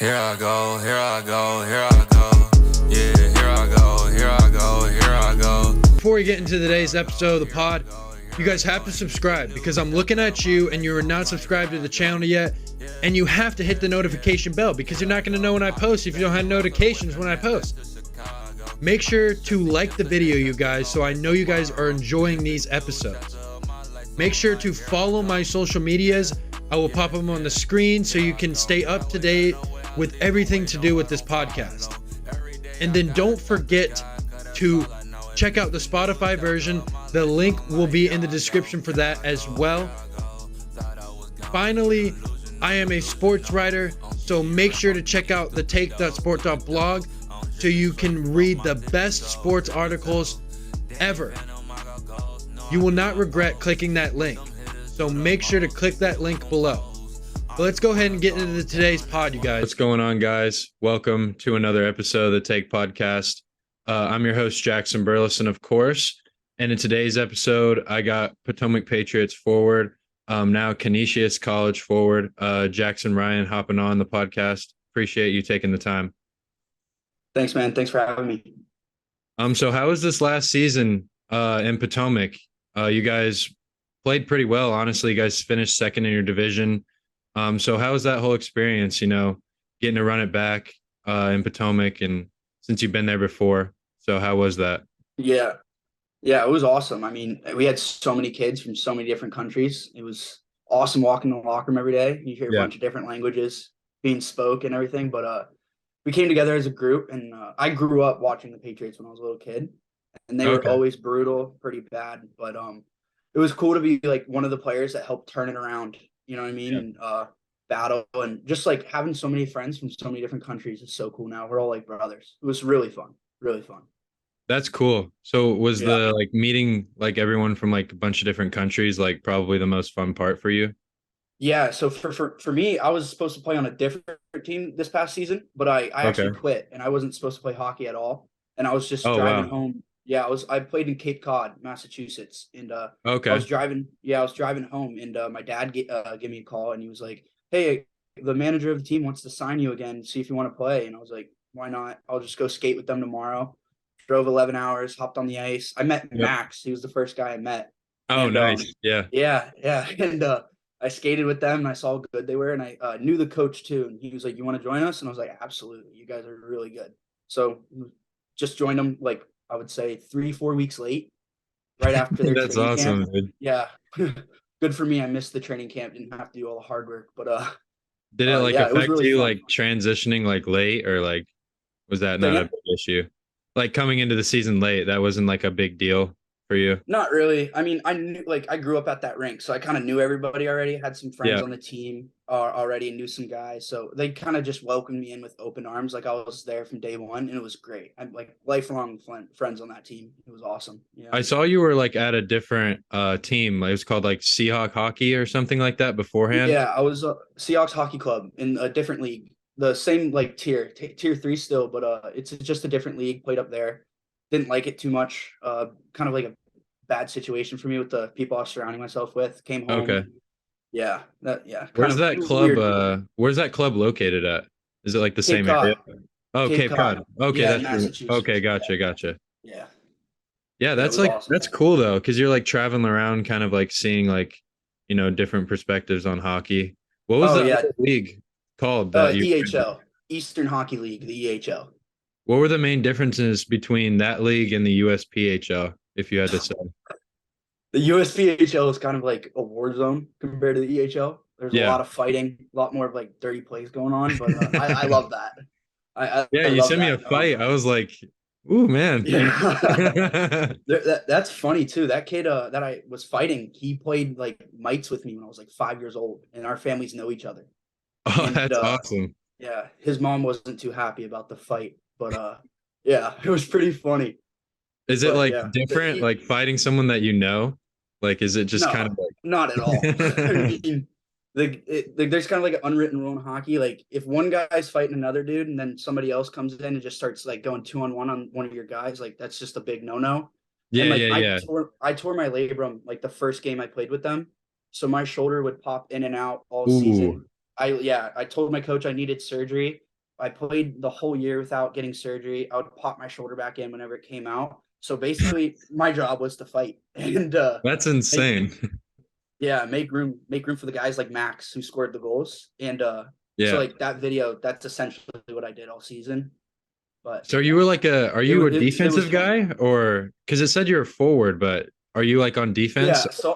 Here I go, here I go, here I go. Yeah, here I go, here I go, here I go. Before we get into today's episode of the pod, you guys have to subscribe because I'm looking at you and you're not subscribed to the channel yet. And you have to hit the notification bell because you're not going to know when I post if you don't have notifications when I post. Make sure to like the video, you guys, so I know you guys are enjoying these episodes. Make sure to follow my social medias. I will pop them on the screen so you can stay up to date with everything to do with this podcast. And then don't forget to check out the Spotify version. The link will be in the description for that as well. Finally, I am a sports writer, so make sure to check out the take.sport.blog so you can read the best sports articles ever. You will not regret clicking that link, so make sure to click that link below. But let's go ahead and get into today's pod, you guys. What's going on, guys? Welcome to another episode of the Take Podcast. I'm your host, Jackson Burleson, of course. And in today's episode, I got Potomac Patriots forward, now Canisius College forward, Jackson Ryan hopping on the podcast. Appreciate you taking the time. Thanks, man. Thanks for having me. So how was this last season in Potomac? You guys played pretty well, honestly. You guys finished second in your division. So how was that whole experience, getting to run it back in Potomac, and since you've been there before? So how was that? Yeah, it was awesome. I mean, we had so many kids from so many different countries. It was awesome walking in the locker room every day. You hear a bunch of different languages being spoke and everything, but we came together as a group, and I grew up watching the Patriots when I was a little kid, and they were always brutal, pretty bad, but it was cool to be like one of the players that helped turn it around. You know what I mean? Yeah. And battle, and just like having so many friends from so many different countries is so cool now. We're all like brothers. It was really fun. Really fun. That's cool. So was the meeting like everyone from like a bunch of different countries like probably the most fun part for you? Yeah. So for me, I was supposed to play on a different team this past season, but I actually quit, and I wasn't supposed to play hockey at all. And I was just driving home. Yeah, I played in Cape Cod, Massachusetts, and I was driving home, and my dad gave me a call, and he was like, "Hey, the manager of the team wants to sign you again, see if you want to play." And I was like, "Why not? I'll just go skate with them tomorrow." Drove 11 hours, hopped on the ice. I met Max. He was the first guy I met. Oh, and, nice. Yeah. And I skated with them, and I saw how good they were, and I knew the coach too, and he was like, "You want to join us?" And I was like, "Absolutely. You guys are really good." So just joined them, like, I would say 3-4 weeks late, right after their That's training awesome, camp. dude. Yeah. Good for me. I missed the training camp, didn't have to do all the hard work, but did it like affect really you fun. like transitioning like late, or like was that not a big issue? Like coming into the season late, that wasn't like a big deal for you? Not really. I mean, I knew, like, I grew up at that rink, so I kind of knew everybody already, had some friends on the team already, and knew some guys. So they kind of just welcomed me in with open arms. Like, I was there from day one, and it was great. I'm like lifelong friends on that team. It was awesome. Yeah. I saw you were like at a different team. It was called like Seahawk Hockey or something like that beforehand. Yeah, I was Seahawks Hockey Club in a different league. The same like tier 3 still, but it's just a different league. Played up there. Didn't like it too much. Kind of like a bad situation for me with the people I was surrounding myself with. Came home. Okay. Yeah. Where's that club? Where's that club located at? Is it like the same area? Oh, Cape Cod. Okay, yeah, that's okay. Gotcha. Yeah. Yeah, that's like awesome. That's cool though, because you're like traveling around, kind of like seeing like different perspectives on hockey. What was that league called? EHL, Eastern Hockey League, the EHL. What were the main differences between that league and the USPHL, if you had to say? The USPHL is kind of like a war zone compared to the EHL. There's a lot of fighting, a lot more of like dirty plays going on, but I love that. You sent me a fight. I was like, ooh, man. Yeah. That's funny too. That kid that I was fighting, he played like mites with me when I was like 5 years old, and our families know each other. Oh, that's awesome. Yeah, his mom wasn't too happy about the fight, but yeah, it was pretty funny. Is it like different, like fighting someone that you know? Like, is it just kind of like... Not at all. I mean, there's kind of like an unwritten rule in hockey. Like, if one guy's fighting another dude, and then somebody else comes in and just starts like going 2-on-1 on one of your guys, like that's just a big no-no. Yeah. I tore my labrum like the first game I played with them, so my shoulder would pop in and out all season. I told my coach I needed surgery, I played the whole year without getting surgery. I would pop my shoulder back in whenever it came out. So basically, my job was to fight and That's insane. make room for the guys like Max who scored the goals. And so Yeah. like that video, that's essentially what I did all season. But So you were like are you a it was defensive fun. guy, or because it said you're a forward, but are you like on defense? Yeah.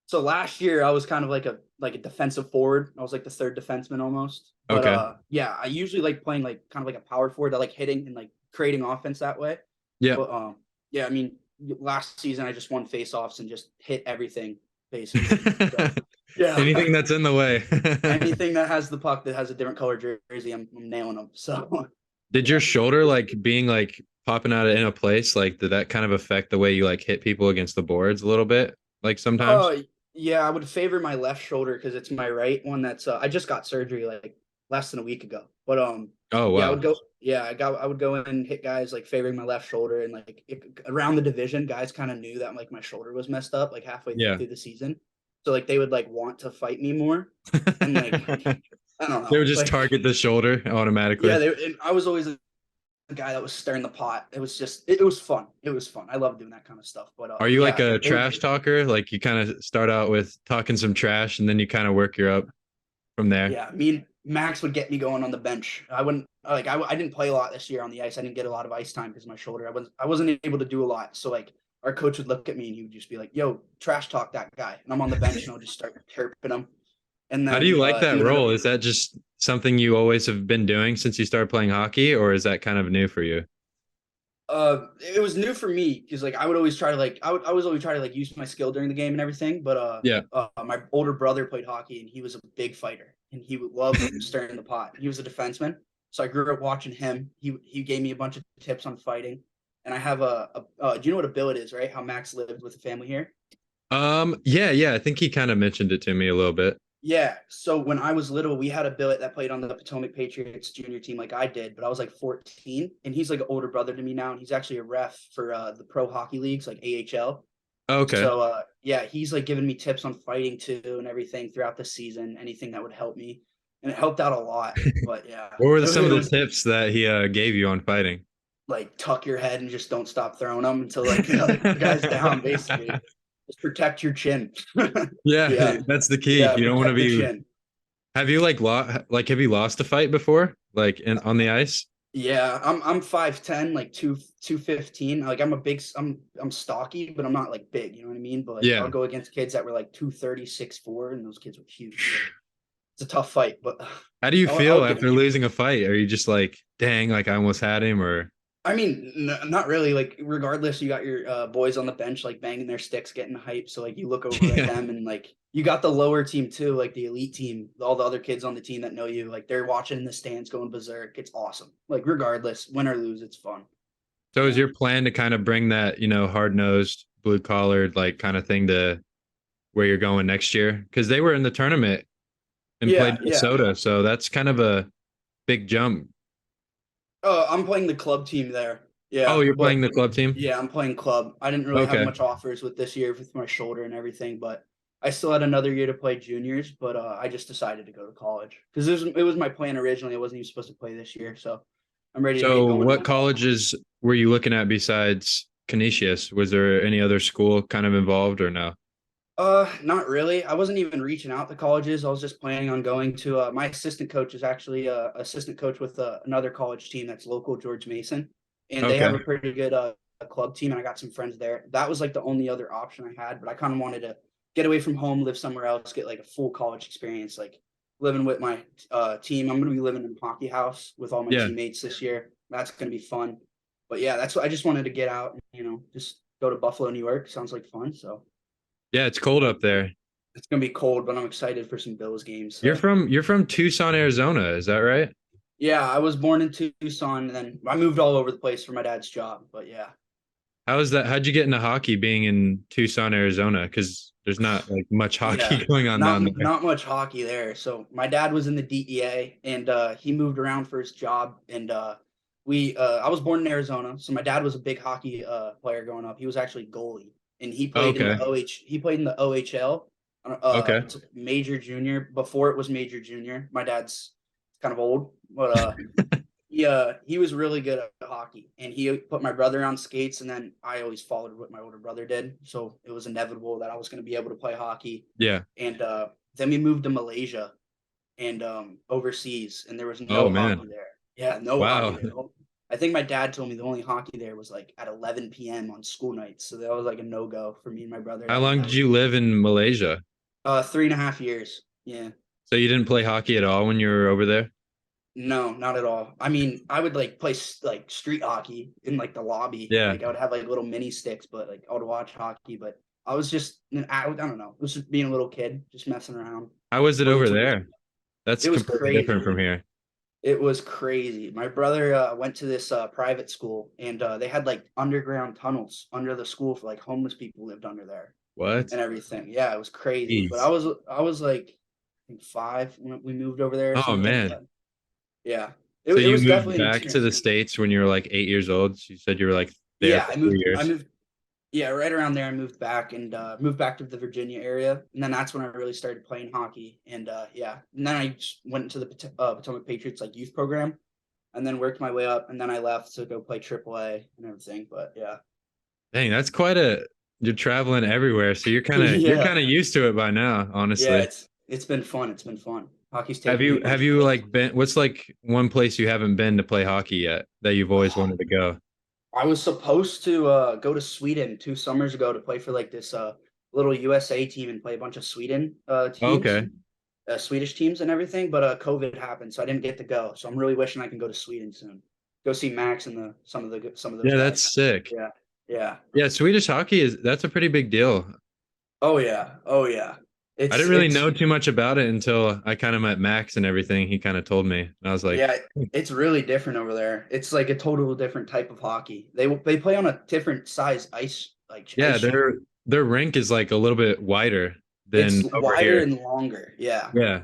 So last year I was kind of like a defensive forward. I was like the third defenseman almost. But Okay. yeah, I usually like playing like kind of like a power forward that like hitting and like creating offense that way. Yeah. But yeah, I mean last season I just won face-offs and just hit everything basically. So, yeah. Anything that's in the way. Anything that has the puck that has a different color jersey, I'm nailing them. So Did your shoulder like being like popping out in a place, like did that kind of affect the way you like hit people against the boards a little bit? Like sometimes? yeah, I would favor my left shoulder because it's my right one that's I just got surgery like less than a week ago. But Oh yeah, wow. I would go in and hit guys like favoring my left shoulder and like around the division, guys kind of knew that like my shoulder was messed up like halfway Yeah. through the season. So like they would like want to fight me more. And like I don't know. They would just like, target the shoulder automatically. yeah, and I was always the guy that was stirring the pot. It was just it was fun. It was fun. I love doing that kind of stuff. But Are you yeah, like a trash talker? Like you kind of start out with talking some trash and then you kind of work your up from there. Yeah, me and Max would get me going on the bench. I wouldn't like I didn't play a lot this year on the ice. I didn't get a lot of ice time because of my shoulder. I wasn't able to do a lot. So like our coach would look at me and he would just be like, "Yo, trash talk that guy." And I'm on the bench and I'll just start chirping him. And then How do you like that he would role? Is that just something you always have been doing since you started playing hockey, or is that kind of new for you? it was new for me because like I would always try to like I was always try to like use my skill during the game and everything. But Yeah. my older brother played hockey and he was a big fighter and he would love stirring the pot. He was a defenseman, so I grew up watching him. He gave me a bunch of tips on fighting, and I have do you know what a billet is? Right? How Max lived with a family here. Yeah. I think he kind of mentioned it to me a little bit. Yeah. So when I was little, we had a billet that played on the Potomac Patriots junior team like I did, but I was like 14 and he's like an older brother to me now. And he's actually a ref for the pro hockey leagues like AHL. Okay. So yeah, he's like giving me tips on fighting too and everything throughout the season, anything that would help me. And it helped out a lot. But yeah. What were some of the tips that he gave you on fighting? Like tuck your head and just don't stop throwing them until like the guy's down, basically. Just protect your chin. Yeah, that's the key. Yeah, you don't want to be. chin. Have you have you lost a fight before, like on the ice? Yeah, I'm 5'10", like 215. Like I'm stocky, but I'm not like big, you know what I mean? But like, Yeah. I'll go against kids that were like 230, 6'4", and those kids were huge. It's a tough fight, but How do you feel after losing a fight? Are you just like, dang, like I almost had him, or? I mean, not really. Like, regardless, you got your boys on the bench, like banging their sticks, getting hype. So like, you look over at them, and like, you got the lower team too, like the elite team, all the other kids on the team that know you, like they're watching in the stands, going berserk. It's awesome. Like, regardless, win or lose, it's fun. So is your plan to kind of bring that, hard nosed, blue collared, like kind of thing to where you're going next year? Because they were in the tournament and played Minnesota, so that's kind of a big jump. I'm playing the club team there. Yeah. Oh, you're playing the club team? Yeah, I'm playing club. I didn't really have much offers with this year with my shoulder and everything, but I still had another year to play juniors, but I just decided to go to college because it was my plan originally. I wasn't even supposed to play this year, so I'm ready to get going. So what colleges were you looking at besides Canisius? Was there any other school kind of involved or no? Not really. I wasn't even reaching out to colleges. I was just planning on going to my assistant coach is actually assistant coach with another college team that's local, George Mason, and they have a pretty good club team, and I got some friends there. That was like the only other option I had, but I kind of wanted to get away from home, live somewhere else, get like a full college experience, like living with my team. I'm going to be living in a hockey house with all my teammates this year. That's going to be fun. But yeah, that's what I just wanted to get out, just go to Buffalo, New York. Sounds like fun. So yeah, it's cold up there. It's gonna be cold, but I'm excited for some Bills games. So. You're from Tucson, Arizona, is that right? Yeah, I was born in Tucson, and then I moved all over the place for my dad's job. But yeah. How is that? How'd you get into hockey being in Tucson, Arizona? Because there's not like much hockey going on down there. Not much hockey there. So my dad was in the DEA, and he moved around for his job. And I was born in Arizona, so my dad was a big hockey player growing up. He was actually goalie. And he played in the He played in the OHL. It's major junior. Before it was major junior. My dad's kind of old, but he was really good at hockey, and he put my brother on skates, and then I always followed what my older brother did, so it was inevitable that I was going to be able to play hockey. Yeah. And then we moved to Malaysia and overseas, and there was Oh no man. hockey there. Yeah, no Wow. hockey there. I think my dad told me the only hockey there was like at 11 p.m. on school nights, so that was like a no go for me and my brother. How long did you live in Malaysia? 3.5 years. Yeah. So you didn't play hockey at all when you were over there? No, not at all. I mean, I would like play like street hockey in like the lobby. Yeah. Like I would have like little mini sticks, but like I would watch hockey. But I was just, I don't know. It was just being a little kid, just messing around. How was it over there? That's It was completely crazy. different from here. It was crazy. My brother went to this private school, and they had like underground tunnels under the school for like homeless people lived under there What? and everything. Yeah, it was crazy. But Jeez. I was like, I think 5 when we moved over there or Oh something. man. But yeah, So it you was moved definitely an back to the experience. States when you were like 8 years old. You said you were like there Yeah, for 3 years. I moved. Yeah, right around there, I moved back and moved back to the Virginia area, and then that's when I really started playing hockey. And yeah, and then I just went into the Potomac Patriots like youth program, and then worked my way up, and then I left to go play AAA and everything. But yeah, Dang, that's quite a you're traveling everywhere. So you're yeah, kind of used to it by now, yeah. honestly. It's been fun. It's been fun. Hockey's Have taken me you a bunch have of you places. like been what's like one place you haven't been to play hockey yet that you've always wanted to go? I was supposed to go to Sweden 2 summers ago to play for like this little USA team and play a bunch of Sweden teams. Okay. Swedish teams and everything, but COVID happened, so I didn't get to go. So I'm really wishing I can go to Sweden soon. Go see Max and some of those Yeah, guys. that's sick. Yeah, yeah. Yeah, Swedish hockey that's a pretty big deal. Oh yeah, oh yeah. I didn't really know too much about it until I kind of met Max and everything. He kind of told me. And I was like, Yeah, it's really different over there. It's like a total different type of hockey. They play on a different size ice yeah, ice sheet. their rink is like a little bit wider It's than over wider here. and longer. Yeah, Yeah.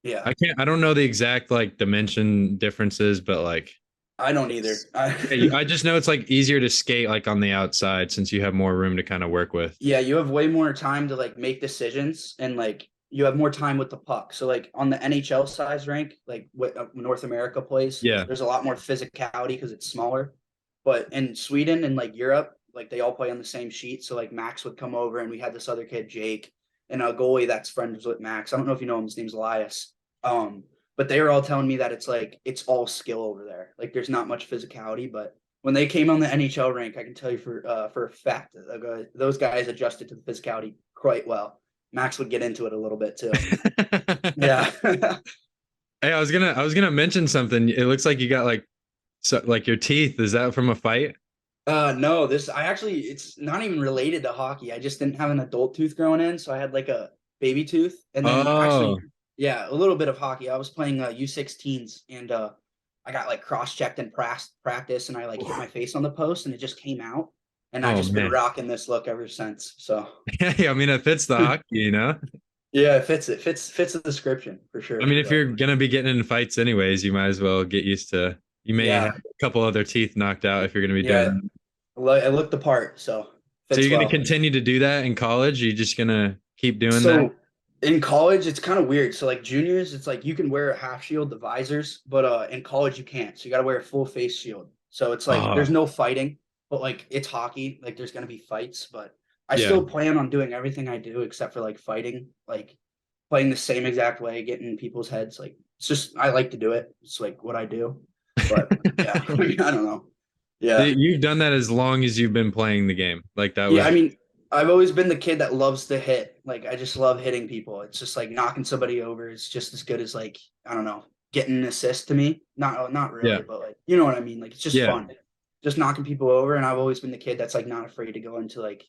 yeah. I don't know the exact like dimension differences, but like I don't either. I just know it's like easier to skate like on the outside since you have more room to kind of work with. Yeah, you have way more time to like make decisions and like you have more time with the puck. So like on the NHL size rank, like what North America plays, Yeah. there's a lot more physicality because it's smaller. But in Sweden and like Europe, like they all play on the same sheet. So like Max would come over and we had this other kid, Jake, and a goalie that's friends with Max. I don't know if you know him, his name's Elias. But they were all telling me that it's like it's all skill over there. Like there's not much physicality, but when they came on the NHL rank, I can tell you for a fact that those guys adjusted to the physicality quite well. Max would get into it a little bit too. Yeah. Hey, I was gonna mention something. It looks like you got like so like your teeth. Is that from a fight? No, it's not even related to hockey. I just didn't have an adult tooth growing in, so I had like a baby tooth, and then Oh, yeah, a little bit of hockey. I was playing U16s, and I got like cross-checked in practice, and I like hit my face on the post, and it just came out, and I oh just been man. rocking this look ever since. So Yeah, I mean it fits the hockey, you know? yeah, it fits the description for sure. I mean, if But you're gonna be getting in fights anyways, you might as well get used to you may yeah, have a couple other teeth knocked out if you're gonna be doing yeah, that. I looked the part, so So fits you're gonna well. continue to do that in college? You're just gonna keep doing that? So in college, it's kind of weird. So like juniors, it's like you can wear a half shield, the visors, but in college you can't. So you got to wear a full face shield. So it's like Oh, there's no fighting, but like it's hockey. Like there's gonna be fights, but I yeah. still plan on doing everything I do except for like fighting, like playing the same exact way, getting in people's heads. Like it's just I like to do it. It's like what I do. But yeah, I mean, I don't know. Yeah. You've done that as long as you've been playing the game. Like that Yeah, was I mean, I've always been the kid that loves to hit. Like, I just love hitting people. It's just like knocking somebody over. It's just as good as like, I don't know, getting an assist to me. Not yeah. really, but like, you know what I mean? Like, it's just Yeah. fun. Just knocking people over. And I've always been the kid that's like not afraid to go into like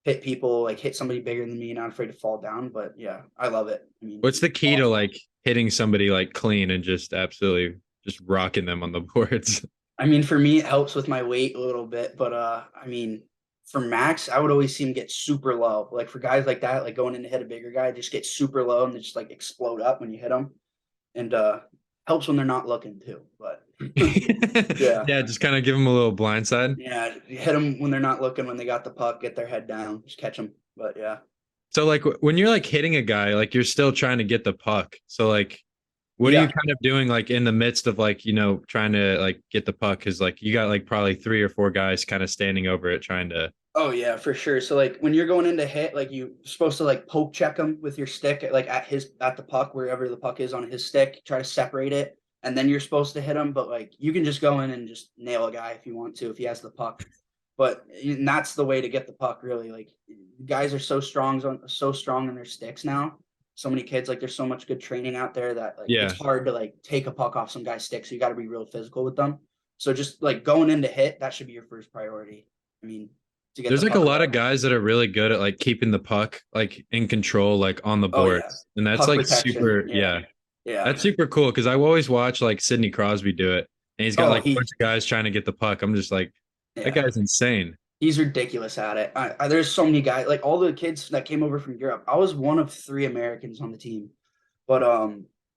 hit people, like hit somebody bigger than me, not afraid to fall down. But yeah, I love it. I mean, What's the key to like hitting somebody like clean and just absolutely just rocking them on the boards? I mean, for me, it helps with my weight a little bit, but I mean, for Max, I would always see him get super low. Like for guys like that, like going in to hit a bigger guy, just get super low and they just like explode up when you hit them, and helps when they're not looking too. But yeah, Yeah, just kind of give them a little blindside. yeah, you hit them when they're not looking, when they got the puck, get their head down, just catch them. But yeah, So like when you're like hitting a guy, like you're still trying to get the puck. So like What are you kind of doing like in the midst of like, trying to like get the puck? Cause like you got like probably 3 or 4 guys kind of standing over it trying to. Oh yeah, for sure. So like when you're going into hit, like you're supposed to like poke check him with your stick, like at the puck, wherever the puck is on his stick, try to separate it, and then you're supposed to hit him. But like you can just go in and just nail a guy if you want to, if he has the puck. But that's the way to get the puck, really. Like guys are so strong in their sticks now. So many kids, like there's so much good training out there that like it's hard to like take a puck off some guy's stick. So you got to be real physical with them. So just like going into hit, that should be your first priority. I mean, there's like a lot of guys that are really good at like keeping the puck like in control, like on the board, and that's puck like protection. Super. Yeah, that's super cool because I always watch like Sidney Crosby do it, and he's got like a bunch of guys trying to get the puck. I'm just like, that guy's insane. He's ridiculous at it. There's so many guys, like all the kids that came over from Europe. I was one of 3 Americans on the team, but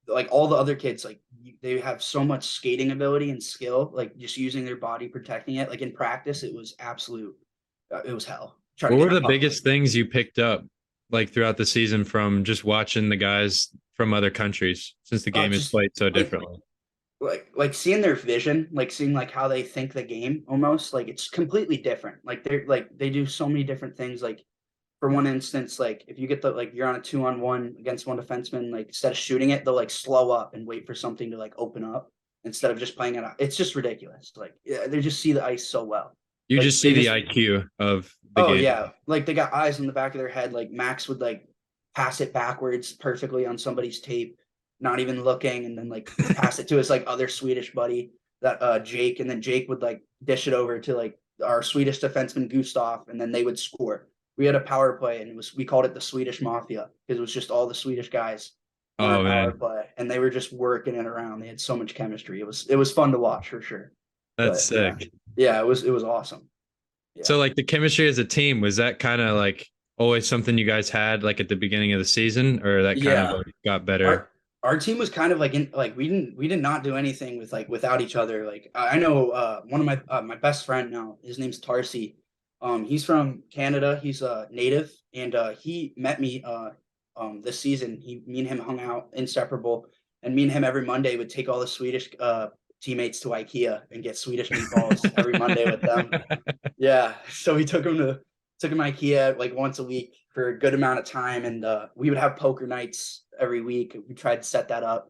like all the other kids, like they have so much skating ability and skill, like just using their body, protecting it. Like in practice, it was absolute. It was hell. What were the biggest things you picked up like throughout the season from just watching the guys from other countries since the game is played so differently? Like seeing their vision, like seeing like how they think the game almost, like it's completely different. Like they do so many different things. Like for one instance, like if you get you're on a 2-on-1 against one defenseman, like instead of shooting it, they'll like slow up and wait for something to like open up instead of just playing it out. It's just ridiculous. Like they just see the ice so well. You just see the IQ of the game. Oh yeah, like they got eyes in the back of their head. Like Max would like pass it backwards perfectly on somebody's tape, not even looking, and then like pass it to his like other Swedish buddy, that Jake, and then Jake would like dish it over to like our Swedish defenseman Gustav, and then they would score. We had a power play, and we called it the Swedish Mafia because it was just all the Swedish guys on power play, and they were just working it around. They had so much chemistry. It was fun to watch for sure. That's sick. Yeah, it was awesome. Yeah. So like the chemistry as a team, was that kind of like always something you guys had like at the beginning of the season, or that kind of got better? Our team was kind of like we did not do anything with like without each other. Like I know one of my best friend now, his name's Tarsi. He's from Canada. He's a native, and he met me this season. Me and him hung out inseparable, and me and him every Monday would take all the Swedish teammates to IKEA and get Swedish meatballs every Monday with them. Yeah, so we took him to IKEA like once a week for a good amount of time, and we would have poker nights every week. We tried to set that up,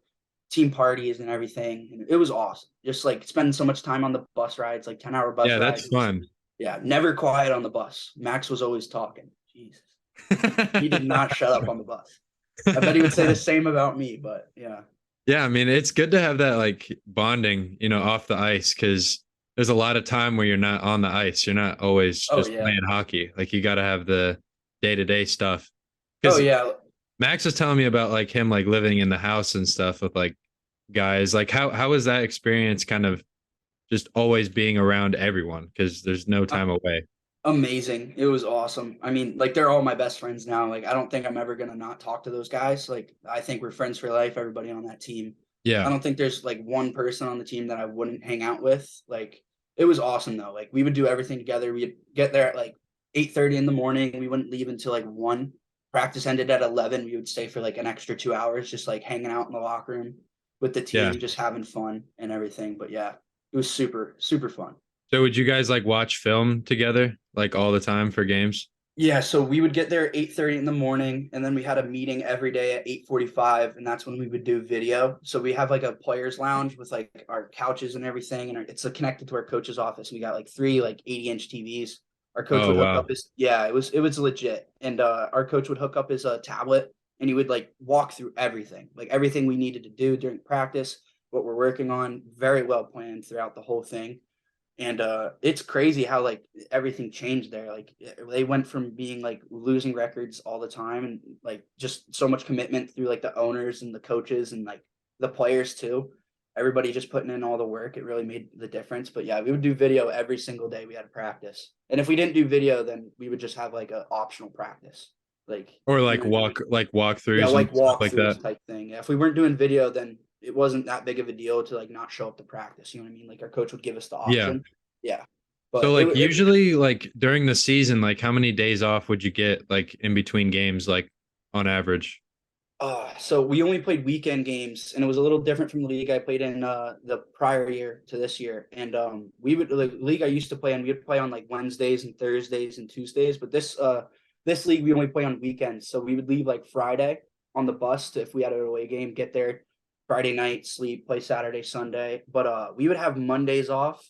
team parties and everything, and it was awesome. Just like spending so much time on the bus rides, like 10-hour bus rides. Yeah, that's fun. Yeah, never quiet on the bus. Max was always talking. Jesus, he did not shut up on the bus. I bet he would say the same about me, but yeah. Yeah, I mean, it's good to have that like bonding, off the ice, because there's a lot of time where you're not on the ice. You're not always just playing hockey. Like you got to have the day-to-day stuff. Oh yeah. Max was telling me about like him like living in the house and stuff with like guys. Like how was that experience kind of just always being around everyone, because there's no time away? Amazing. It was awesome. I mean, like they're all my best friends now. Like I don't think I'm ever gonna not talk to those guys. Like I think we're friends for life, everybody on that team. Yeah. I don't think there's like one person on the team that I wouldn't hang out with. Like it was awesome though. Like we would do everything together. We'd get there at like 8:30 in the morning. We wouldn't leave until like 1. Practice ended at 11. We would stay for like an extra 2 hours, just like hanging out in the locker room with the team, just having fun and everything. But yeah, it was super, super fun. So would you guys like watch film together like all the time for games? Yeah, so we would get there at 8:30 in the morning, and then we had a meeting every day at 8:45, and that's when we would do video. So we have like a players lounge with like our couches and everything, and it's connected to our coach's office. We got like 3 like 80-inch TVs. Our coach would hook up his it was legit. And our coach would hook up his tablet, and he would like walk through everything, like everything we needed to do during practice, what we're working on, very well planned throughout the whole thing. And it's crazy how like everything changed there. Like they went from being like losing records all the time, and like just so much commitment through like the owners and the coaches and like the players too. Everybody just putting in all the work. It really made the difference. But yeah, we would do video every single day we had practice. And if we didn't do video, then we would just have like an optional practice. Like or like walkthroughs. Yeah, like walkthroughs like that type thing. Yeah, if we weren't doing video, then it wasn't that big of a deal to like not show up to practice. You know what I mean? Like our coach would give us the option. Yeah. But so like usually like during the season, like how many days off would you get like in between games, like on average? So we only played weekend games, and it was a little different from the league I played in the prior year to this year. And we would the league I used to play in, we would play on like Wednesdays and Thursdays and Tuesdays. But this league we only play on weekends. So we would leave like Friday on the bus if we had an away game, get there Friday night, sleep, play Saturday, Sunday. But we would have Mondays off.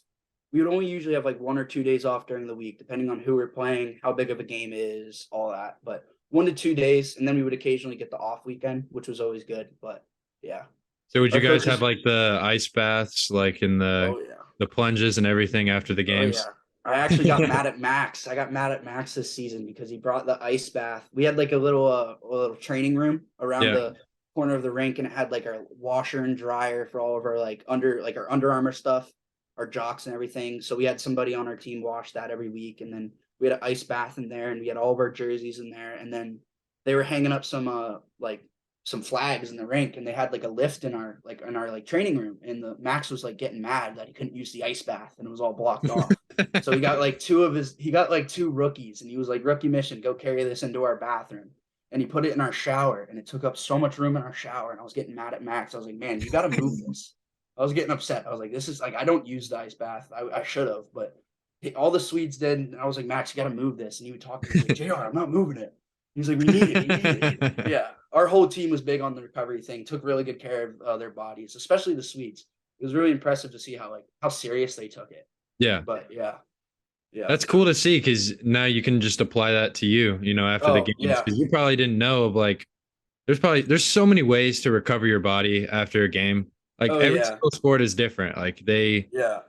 We would only usually have like 1 or 2 days off during the week, depending on who we're playing, how big of a game is, all that. But 1 to 2 days, and then we would occasionally get the off weekend, which was always good. But yeah, So would you our guys coaches. have like the ice baths, like in Oh yeah, the plunges and everything after the oh games? yeah. I actually got mad at Max. I got mad at Max this season because he brought the ice bath. We had like a little training room around Yeah. the corner of the rink, and it had like our washer and dryer for all of our our Under Armour stuff, our jocks and everything. So we had somebody on our team wash that every week, and then we had an ice bath in there, and we had all of our jerseys in there, and then they were hanging up some flags in the rink, and they had like a lift in our training room, and the Max was like getting mad that he couldn't use the ice bath and it was all blocked off. So he got like two rookies, and he was like, rookie mission, go carry this into our bathroom. And he put it in our shower, and it took up so much room in our shower. And I was getting mad at Max. I was like, man, you got to move this. I was getting upset. I was like, this is like, I don't use the ice bath. I should have, but all the Swedes did. And I was like, Max, you got to move this. And he would talk to me, like, JR, I'm not moving it. He was like, we need it. We need it. Yeah. Our whole team was big on the recovery thing, took really good care of their bodies, especially the Swedes. It was really impressive to see how serious they took it. Yeah. But yeah. Yeah. That's cool to see because now you can just apply that to you, after the Oh, games. yeah. Because you probably didn't know of like there's so many ways to recover your body after a game. Like Oh, every yeah. single sport is different. Like Yeah.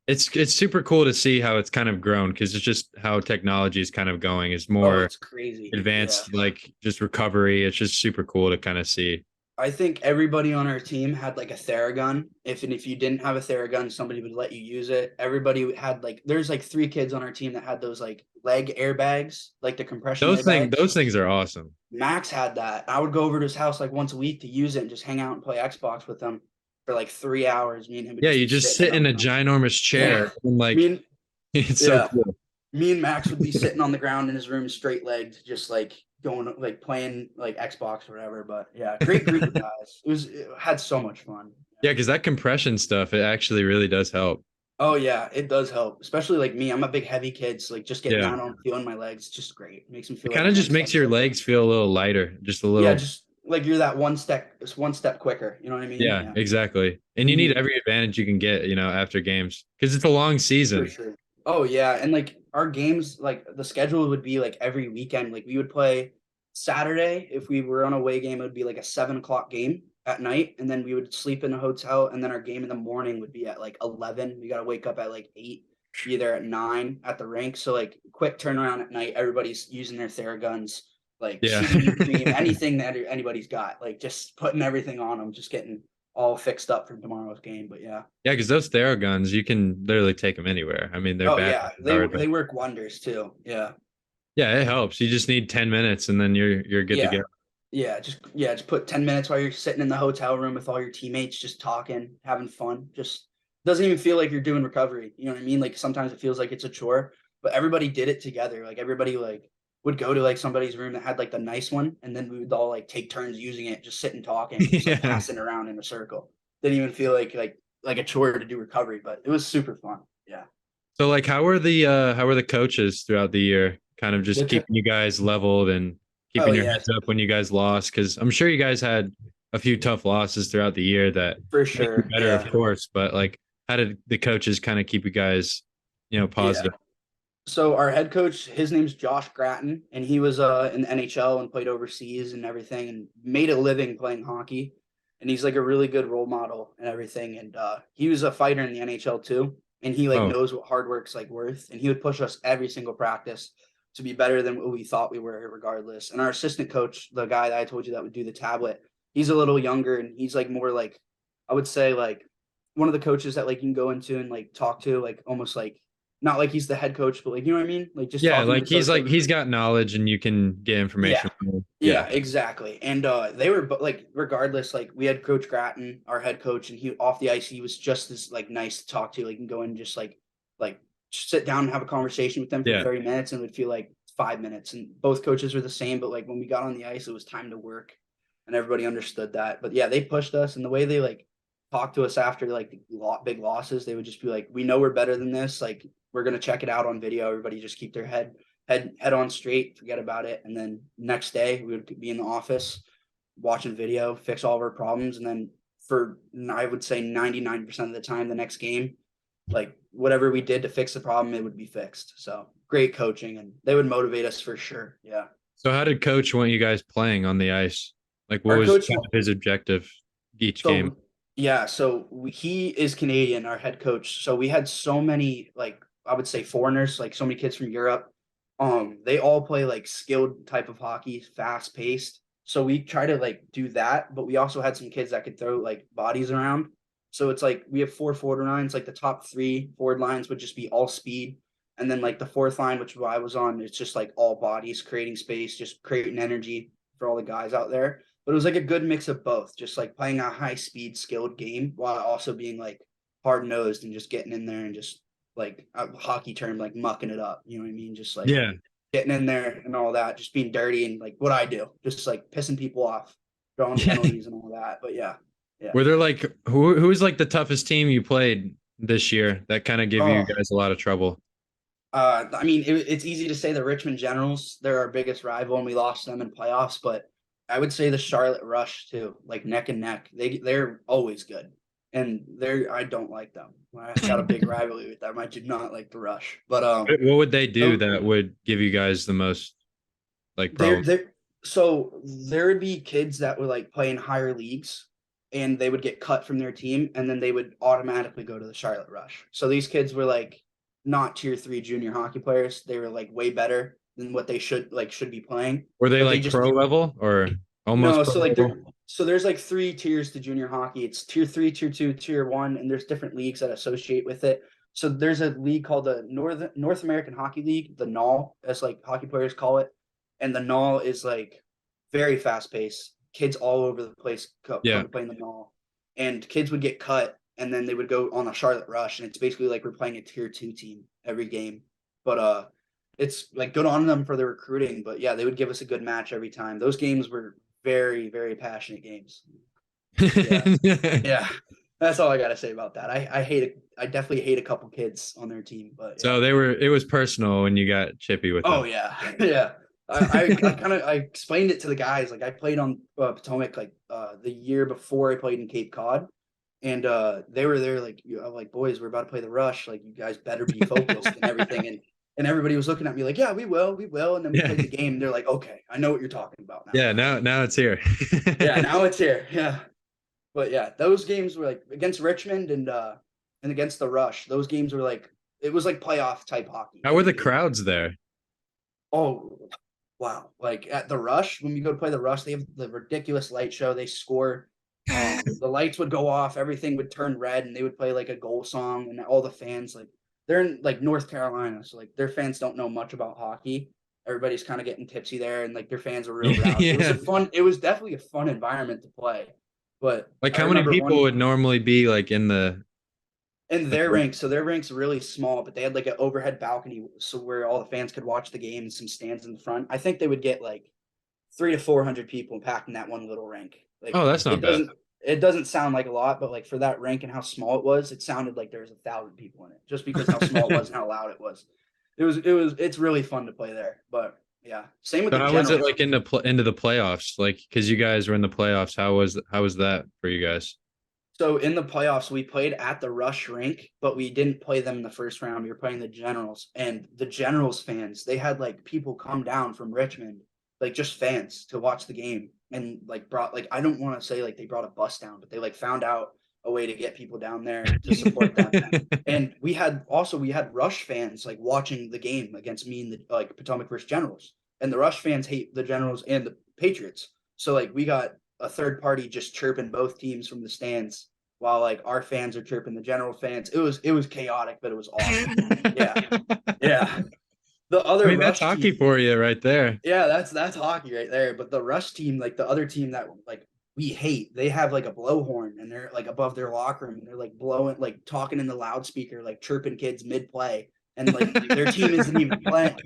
it's super cool to see how it's kind of grown because it's just how technology is kind of going. It's Oh, more it's crazy. Yeah. advanced, like just recovery. It's just super cool to kind of see. I think everybody on our team had like a Theragun. If you didn't have a Theragun, somebody would let you use it. Everybody had like there's like 3 kids on our team that had those like leg airbags, like the compression airbags. Those things are awesome. Max had that. I would go over to his house like once a week to use it and just hang out and play Xbox with him for like 3 hours. Me and him would Yeah, just you be just sitting sit in a on ginormous chair and like me and it's so yeah, cool. me and Max would be sitting on the ground in his room, straight legged, just like going like playing like Xbox or whatever. But yeah, great group of guys. It had so much fun. Yeah, because that compression stuff, it actually really does help. Oh yeah, it does help, especially like me. I'm a big heavy kid, so like just getting Yeah. down on feeling my legs, just great. It makes me It feel like kind of I'm just one makes step your quicker. legs feel a little lighter, just a Yeah, little. just like you're that one step quicker. You know what I mean? Yeah, Yeah. exactly. And you need Mhm. every advantage you can get, after games because it's a long For season. sure. Oh yeah, and like our games, like the schedule would be like every weekend. Like we would play Saturday if we were on a away game. It would be like a 7 o'clock game at night, and then we would sleep in a hotel, and then our game in the morning would be at like 11. We got to wake up at like 8, be there at 9 at the rink. So like quick turnaround at night. Everybody's using their Theraguns, like Yeah. CBD cream, anything that anybody's got, like just putting everything on them, just getting all fixed up for tomorrow's game. But yeah. Yeah, because those Theraguns, you can literally take them anywhere. I mean, they're Oh bad. yeah, they work wonders too. Yeah. Yeah, it helps. You just need 10 minutes and then you're good to Yeah. go. Just put 10 minutes while you're sitting in the hotel room with all your teammates, just talking, having fun. Just doesn't even feel like you're doing recovery. You know what I mean? Like sometimes it feels like it's a chore, but everybody did it together. Like everybody like would go to like somebody's room that had like the nice one, and then we would all like take turns using it, just sitting talking, just like Yeah. passing around in a circle. Didn't even feel like a chore to do recovery, but it was super fun. Yeah. So like how were the coaches throughout the year? Kind of just The keeping you guys leveled and Oh keeping your yeah, heads up when you guys lost because I'm sure you guys had a few tough losses throughout the year that for made you sure. better, of Yeah. course. But like, how did the coaches kind of keep you guys, Yeah. positive? So our head coach, his name's Josh Gratton, and he was in the NHL and played overseas and everything, and made a living playing hockey. And he's like a really good role model and everything. And he was a fighter in the NHL too, and he like Oh, knows what hard work's like worth. And he would push us every single practice to be better than what we thought we were, regardless. And our assistant coach, the guy that I told you that would do the tablet, he's a little younger, and he's like more like, I would say like one of the coaches that like you can go into and like talk to, like almost like not like he's the head coach, but like you know what I mean? Like just yeah, talking to the coach. like he's got knowledge and you can get Yeah. information from him. Yeah, exactly. And they were like regardless, like we had Coach Gratton, our head coach, and he off the ice, he was just as like nice to talk to. Like you can go in and just like sit down and have a conversation with them for Yeah. 30 minutes, and it would feel like 5 minutes. And both coaches were the same, but like when we got on the ice, it was time to work. and everybody understood that. But yeah, they pushed us, and the way they like talked to us after like the big losses, they would just be like, "We know we're better than this. Like we're gonna check it out on video. Everybody just keep their head on straight, forget about it." And then next day we would be in the office watching video, fix all of our problems, and then for I would say 99% of the time, the next game, like whatever we did to fix the problem, it would be fixed. So great coaching, and they would motivate us for sure. Yeah. So how did coach want you guys playing on the ice? Like what Our was coach, kind of his objective each game? so yeah, so he is Canadian, our head coach. So we had so many, like I would say foreigners, like so many kids from Europe. They all play like skilled type of hockey, fast paced. So we try to like do that, but we also had some kids that could throw like bodies around. So it's like we have 4 forward lines. Like the top 3 forward lines would just be all speed, and then like the fourth line, which I was on, it's just like all bodies, creating space, just creating energy for all the guys out there. But it was like a good mix of both, just like playing a high speed, skilled game while also being like hard nosed and just getting in there and just like a hockey term, like mucking it up. You know what I mean? Just like Yeah. getting in there and all that, just being dirty and like what I do, just like pissing people off, drawing penalties and all that. But yeah. Were there like who's like the toughest team you played this year that kind of give you Oh, guys a lot of trouble? I mean, it's easy to say the Richmond Generals, they're our biggest rival and we lost them in playoffs, but I would say the Charlotte Rush too, like neck and neck. They're always good. And I don't like them. I got a big rivalry with them. I do not like the Rush. But What would they do so that would give you guys the most like they're problem? they're so there would be kids that would like play in higher leagues and they would get cut from their team and then they would automatically go to the Charlotte Rush. So these kids were like not tier 3 junior hockey players. They were like way better than what they should be playing. Were they But they like just pro level or almost no, pro so like level? there's like 3 tiers to junior hockey. It's tier 3, tier 2, tier 1, and there's different leagues that associate with it. So there's a league called the North American Hockey League, the NAL, as like hockey players call it. And the NAL is like very fast paced. Kids all over the place come Yeah. to play in the NAL. And kids would get cut and then they would go on a Charlotte Rush. And it's basically like we're playing a tier 2 team every game. But it's like good on them for the recruiting. But yeah, they would give us a good match every time. Those games were very, very passionate games. Yeah. Yeah. That's all I gotta say about that. I definitely hate a couple kids on their team, but So yeah. it was personal when you got chippy with Oh them. yeah. Yeah. I explained it to the guys. Like I played on Potomac like the year before I played in Cape Cod, and they were there like I'm like, boys, we're about to play the Rush. Like you guys better be focused and everything. And everybody was looking at me like, yeah, we will. And then we Yeah. played the game. And they're like, okay, I know what you're talking about now. Yeah, now it's here. Yeah, now it's here. Yeah. But yeah, those games were like against Richmond and against the Rush. Those games were like it was like playoff type hockey. How were the crowds there? Oh, wow. Like at the Rush, when we go to play the Rush, they have the ridiculous light show. They score. The lights would go off, everything would turn red, and they would play like a goal song, and all the fans like they're in like North Carolina, so like their fans don't know much about hockey. Everybody's kind of getting tipsy there, and like their fans are real rowdy. Yeah. It was definitely a fun environment to play. But Like I how many remember people would normally be like in the in their rink, so their rink's really small, but they had like an overhead balcony, so where all the fans could watch the game and some stands in the front. I think they would get like 300 to 400 people packed in that one little rink. Like Oh, that's not bad. it doesn't sound like a lot, but like for that rink and how small it was, it sounded like there was 1,000 people in it, just because how small it was and how loud it was. It's really fun to play there. But yeah, same with So the how was it Generals. like into the playoffs? Like because you guys were in the playoffs, how was that for you guys? So in the playoffs, we played at the Rush rink, but we didn't play them in the first round. We were playing the Generals, and the Generals fans, they had like people come down from Richmond, like just fans to watch the game, and like brought like I don't want to say like they brought a bus down, but they like found out a way to get people down there to support them. And we had Rush fans like watching the game against me and the like Potomac versus Generals, and the Rush fans hate the Generals and the Patriots. So like we got a third party just chirping both teams from the stands while like our fans are chirping the General fans. It was chaotic, but it was awesome. Yeah. Yeah. The other I mean, that's Rush hockey team, for you right there. yeah, that's hockey right there. But the Rush team, like the other team that like we hate, they have like a blowhorn and they're like above their locker room and they're like blowing, like talking in the loudspeaker, like chirping kids mid play, and like their team isn't even playing.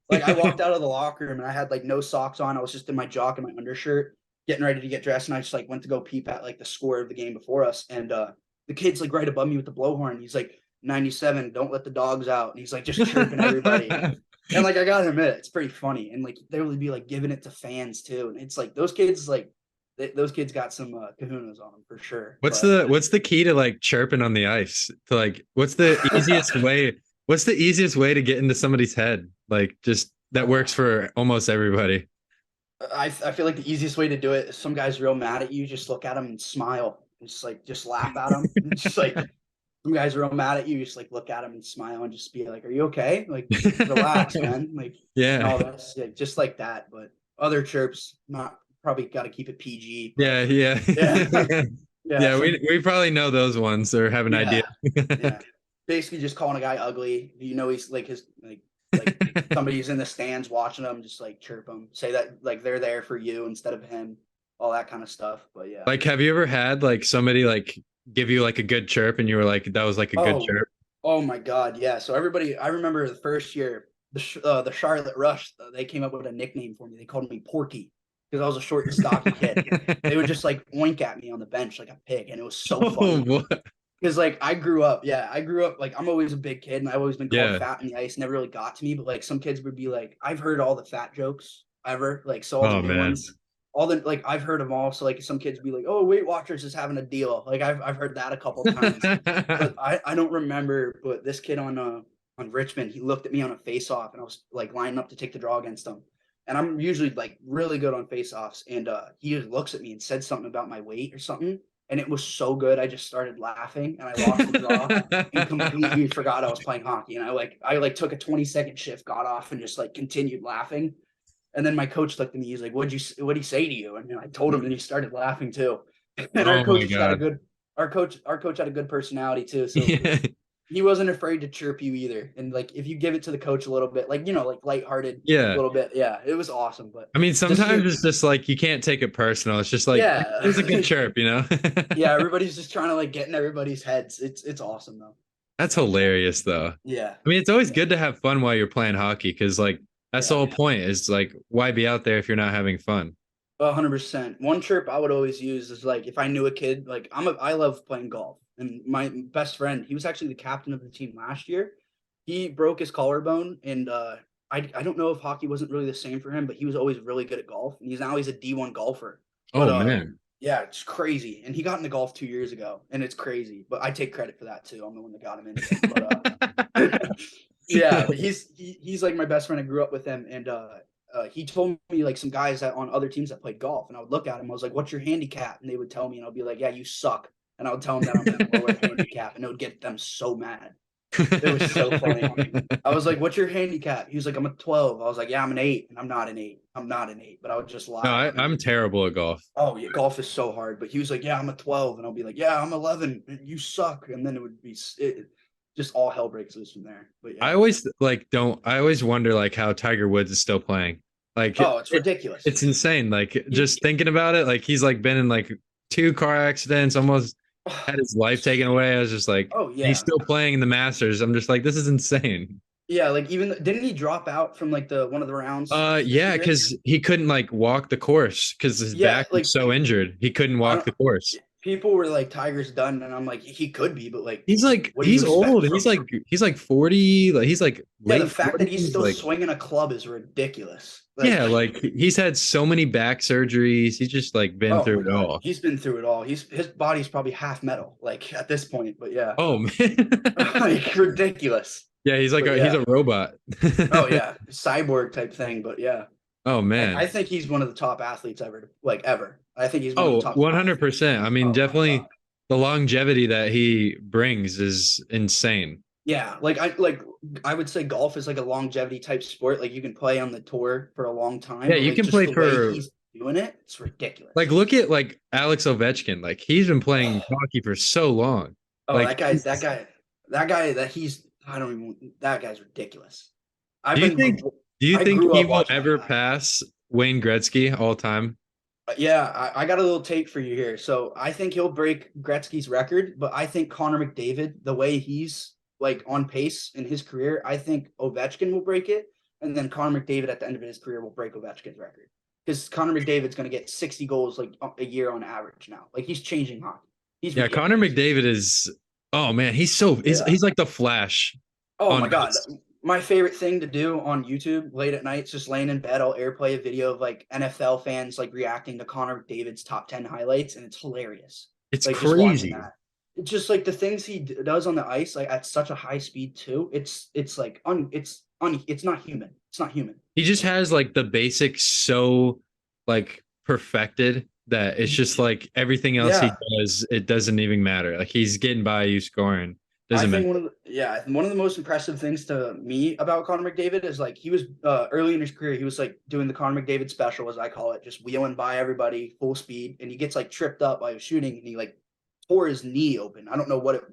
Like I walked out of the locker room and I had like no socks on. I was just in my jock and my undershirt, getting ready to get dressed, and I just like went to go peep at like the score of the game before us, and the kid's like right above me with the blowhorn. He's like 97, don't let the dogs out, and he's like just chirping everybody. And like I gotta admit, it's pretty funny, and like they would be like giving it to fans too, and it's like those kids got some kahunas on them for sure. What's the key to like chirping on the ice? To like, what's the easiest way? What's the easiest way to get into somebody's head? Like, just that works for almost everybody. I feel like the easiest way to do it is some guy's real mad at you, just look at him and smile, and just laugh at him. It's just like some guys are real mad at you, just like look at him and smile and just be like, "Are you okay? Like, relax, man." Like, yeah, all this, yeah, just like that. But other chirps, not probably got to keep it PG. Yeah. Yeah, we probably know those ones or have an idea. Yeah, basically just calling a guy ugly. You know, he's like like somebody's in the stands watching him, just like chirp him, say that like they're there for you instead of him, all that kind of stuff. But yeah, like, have you ever had like somebody like give you like a good chirp and you were like, that was like a good chirp? Oh my God, yeah. So everybody, I remember the first year, the Charlotte Rush, they came up with a nickname for me. They called me Porky because I was a short and stocky kid. They would just like oink at me on the bench like a pig, and it was so funny. Because like I grew up like I'm always a big kid, and I've always been called fat in the ice. Never really got to me, but like some kids would be like, I've heard all the fat jokes ever, like so all the new ones, all the like I've heard them all. So like some kids would be like, "Oh, Weight Watchers is having a deal." Like I've heard that a couple times, but I don't remember. But this kid on Richmond, he looked at me on a face off, and I was like lining up to take the draw against him. And I'm usually like really good on face offs, and he just looks at me and said something about my weight or something. And it was so good, I just started laughing, and I lost the draw and completely forgot I was playing hockey. And I took a 20-second shift, got off, and just like continued laughing. And then my coach looked at me. He's like, "What'd he say to you?" And I told him, and he started laughing too. And our coach had a good personality too. So he wasn't afraid to chirp you either. And like if you give it to the coach a little bit, like like lighthearted, a little bit, it was awesome. But I mean, sometimes it's just like you can't take it personal. It's just like it was a good chirp, Yeah, everybody's just trying to like get in everybody's heads. It's awesome though. That's hilarious though. Yeah. I mean, it's always good to have fun while you're playing hockey, because like that's the whole point. Is like, why be out there if you're not having fun? 100%. One chirp I would always use is like if I knew a kid, like I love playing golf. And my best friend, he was actually the captain of the team last year. He broke his collarbone, and I don't know if hockey wasn't really the same for him, but he was always really good at golf, and he's a D1 golfer. But, man. Yeah, it's crazy. And he got into golf 2 years ago, and it's crazy. But I take credit for that too. I'm the one that got him into it. But, yeah, but he's like my best friend. I grew up with him, and he told me like some guys that on other teams that played golf, and I would look at him. I was like, "What's your handicap?" And they would tell me, and I'll be like, "Yeah, you suck." And I would tell them that I'm in a lower handicap, and it would get them so mad. It was so funny. I was like, "What's your handicap?" He was like, "I'm a 12." I was like, "Yeah, I'm an 8," and I'm not an 8. I'm not an 8, but I would just lie. No, I'm terrible at golf. Oh yeah, golf is so hard. But he was like, "Yeah, I'm a 12," and I'll be like, "Yeah, I'm 11, and you suck." And then it would be just all hell breaks loose from there. But yeah. I always wonder like how Tiger Woods is still playing. Like, it's ridiculous. It's insane. Like just thinking about it, like he's like been in like 2 car accidents, almost had his life taken away. I was just like, oh yeah, he's still playing in the Masters. I'm just like, this is insane. Yeah, like didn't he drop out from like one of the rounds? Yeah, because he couldn't like walk the course because his back was so injured. He couldn't walk the course. People were like, Tiger's done, and I'm like, he could be, but like he's old. He's like 40. Like he's like the fact that he's still swinging a club is ridiculous. Like, like he's had so many back surgeries. He's just like been through it all. He's been through it all. His body's probably half metal, like at this point. But yeah. Oh man, like ridiculous. Yeah, he's like he's a robot. Oh yeah, cyborg type thing. But yeah. Oh man, I think he's one of the top athletes ever. I think he's one of the top 100%. I mean, definitely the longevity that he brings is insane. Yeah, I would say golf is like a longevity type sport. Like you can play on the tour for a long time. Yeah, you can play for he's doing it. It's ridiculous. Like look at like Alex Ovechkin. Like he's been playing hockey for so long. Oh, like, that guy's ridiculous. Do you think he will ever pass Wayne Gretzky all time? Yeah, I got a little take for you here. So I think he'll break Gretzky's record, but I think Connor McDavid, the way he's like on pace in his career, I think Ovechkin will break it, and then Connor McDavid at the end of his career will break Ovechkin's record. because Connor McDavid's going to get 60 goals like a year on average now. Like he's changing hockey. He's ridiculous. Connor McDavid is. Oh man, he's like the Flash. Oh my God. My favorite thing to do on YouTube late at night is just laying in bed. I'll airplay a video of like NFL fans like reacting to Connor McDavid's top 10 highlights, and it's hilarious. It's like, crazy. It's just like the things he does on the ice, like at such a high speed too. It's like it's not human. It's not human. He just has like the basics so like perfected that it's just like everything else he does, it doesn't even matter. Like he's getting by you scoring. Doesn't matter. One of the most impressive things to me about Connor McDavid is like he was early in his career, he was like doing the Connor McDavid special, as I call it, just wheeling by everybody full speed, and he gets like tripped up by a shooting, and he like tore his knee open. I don't know what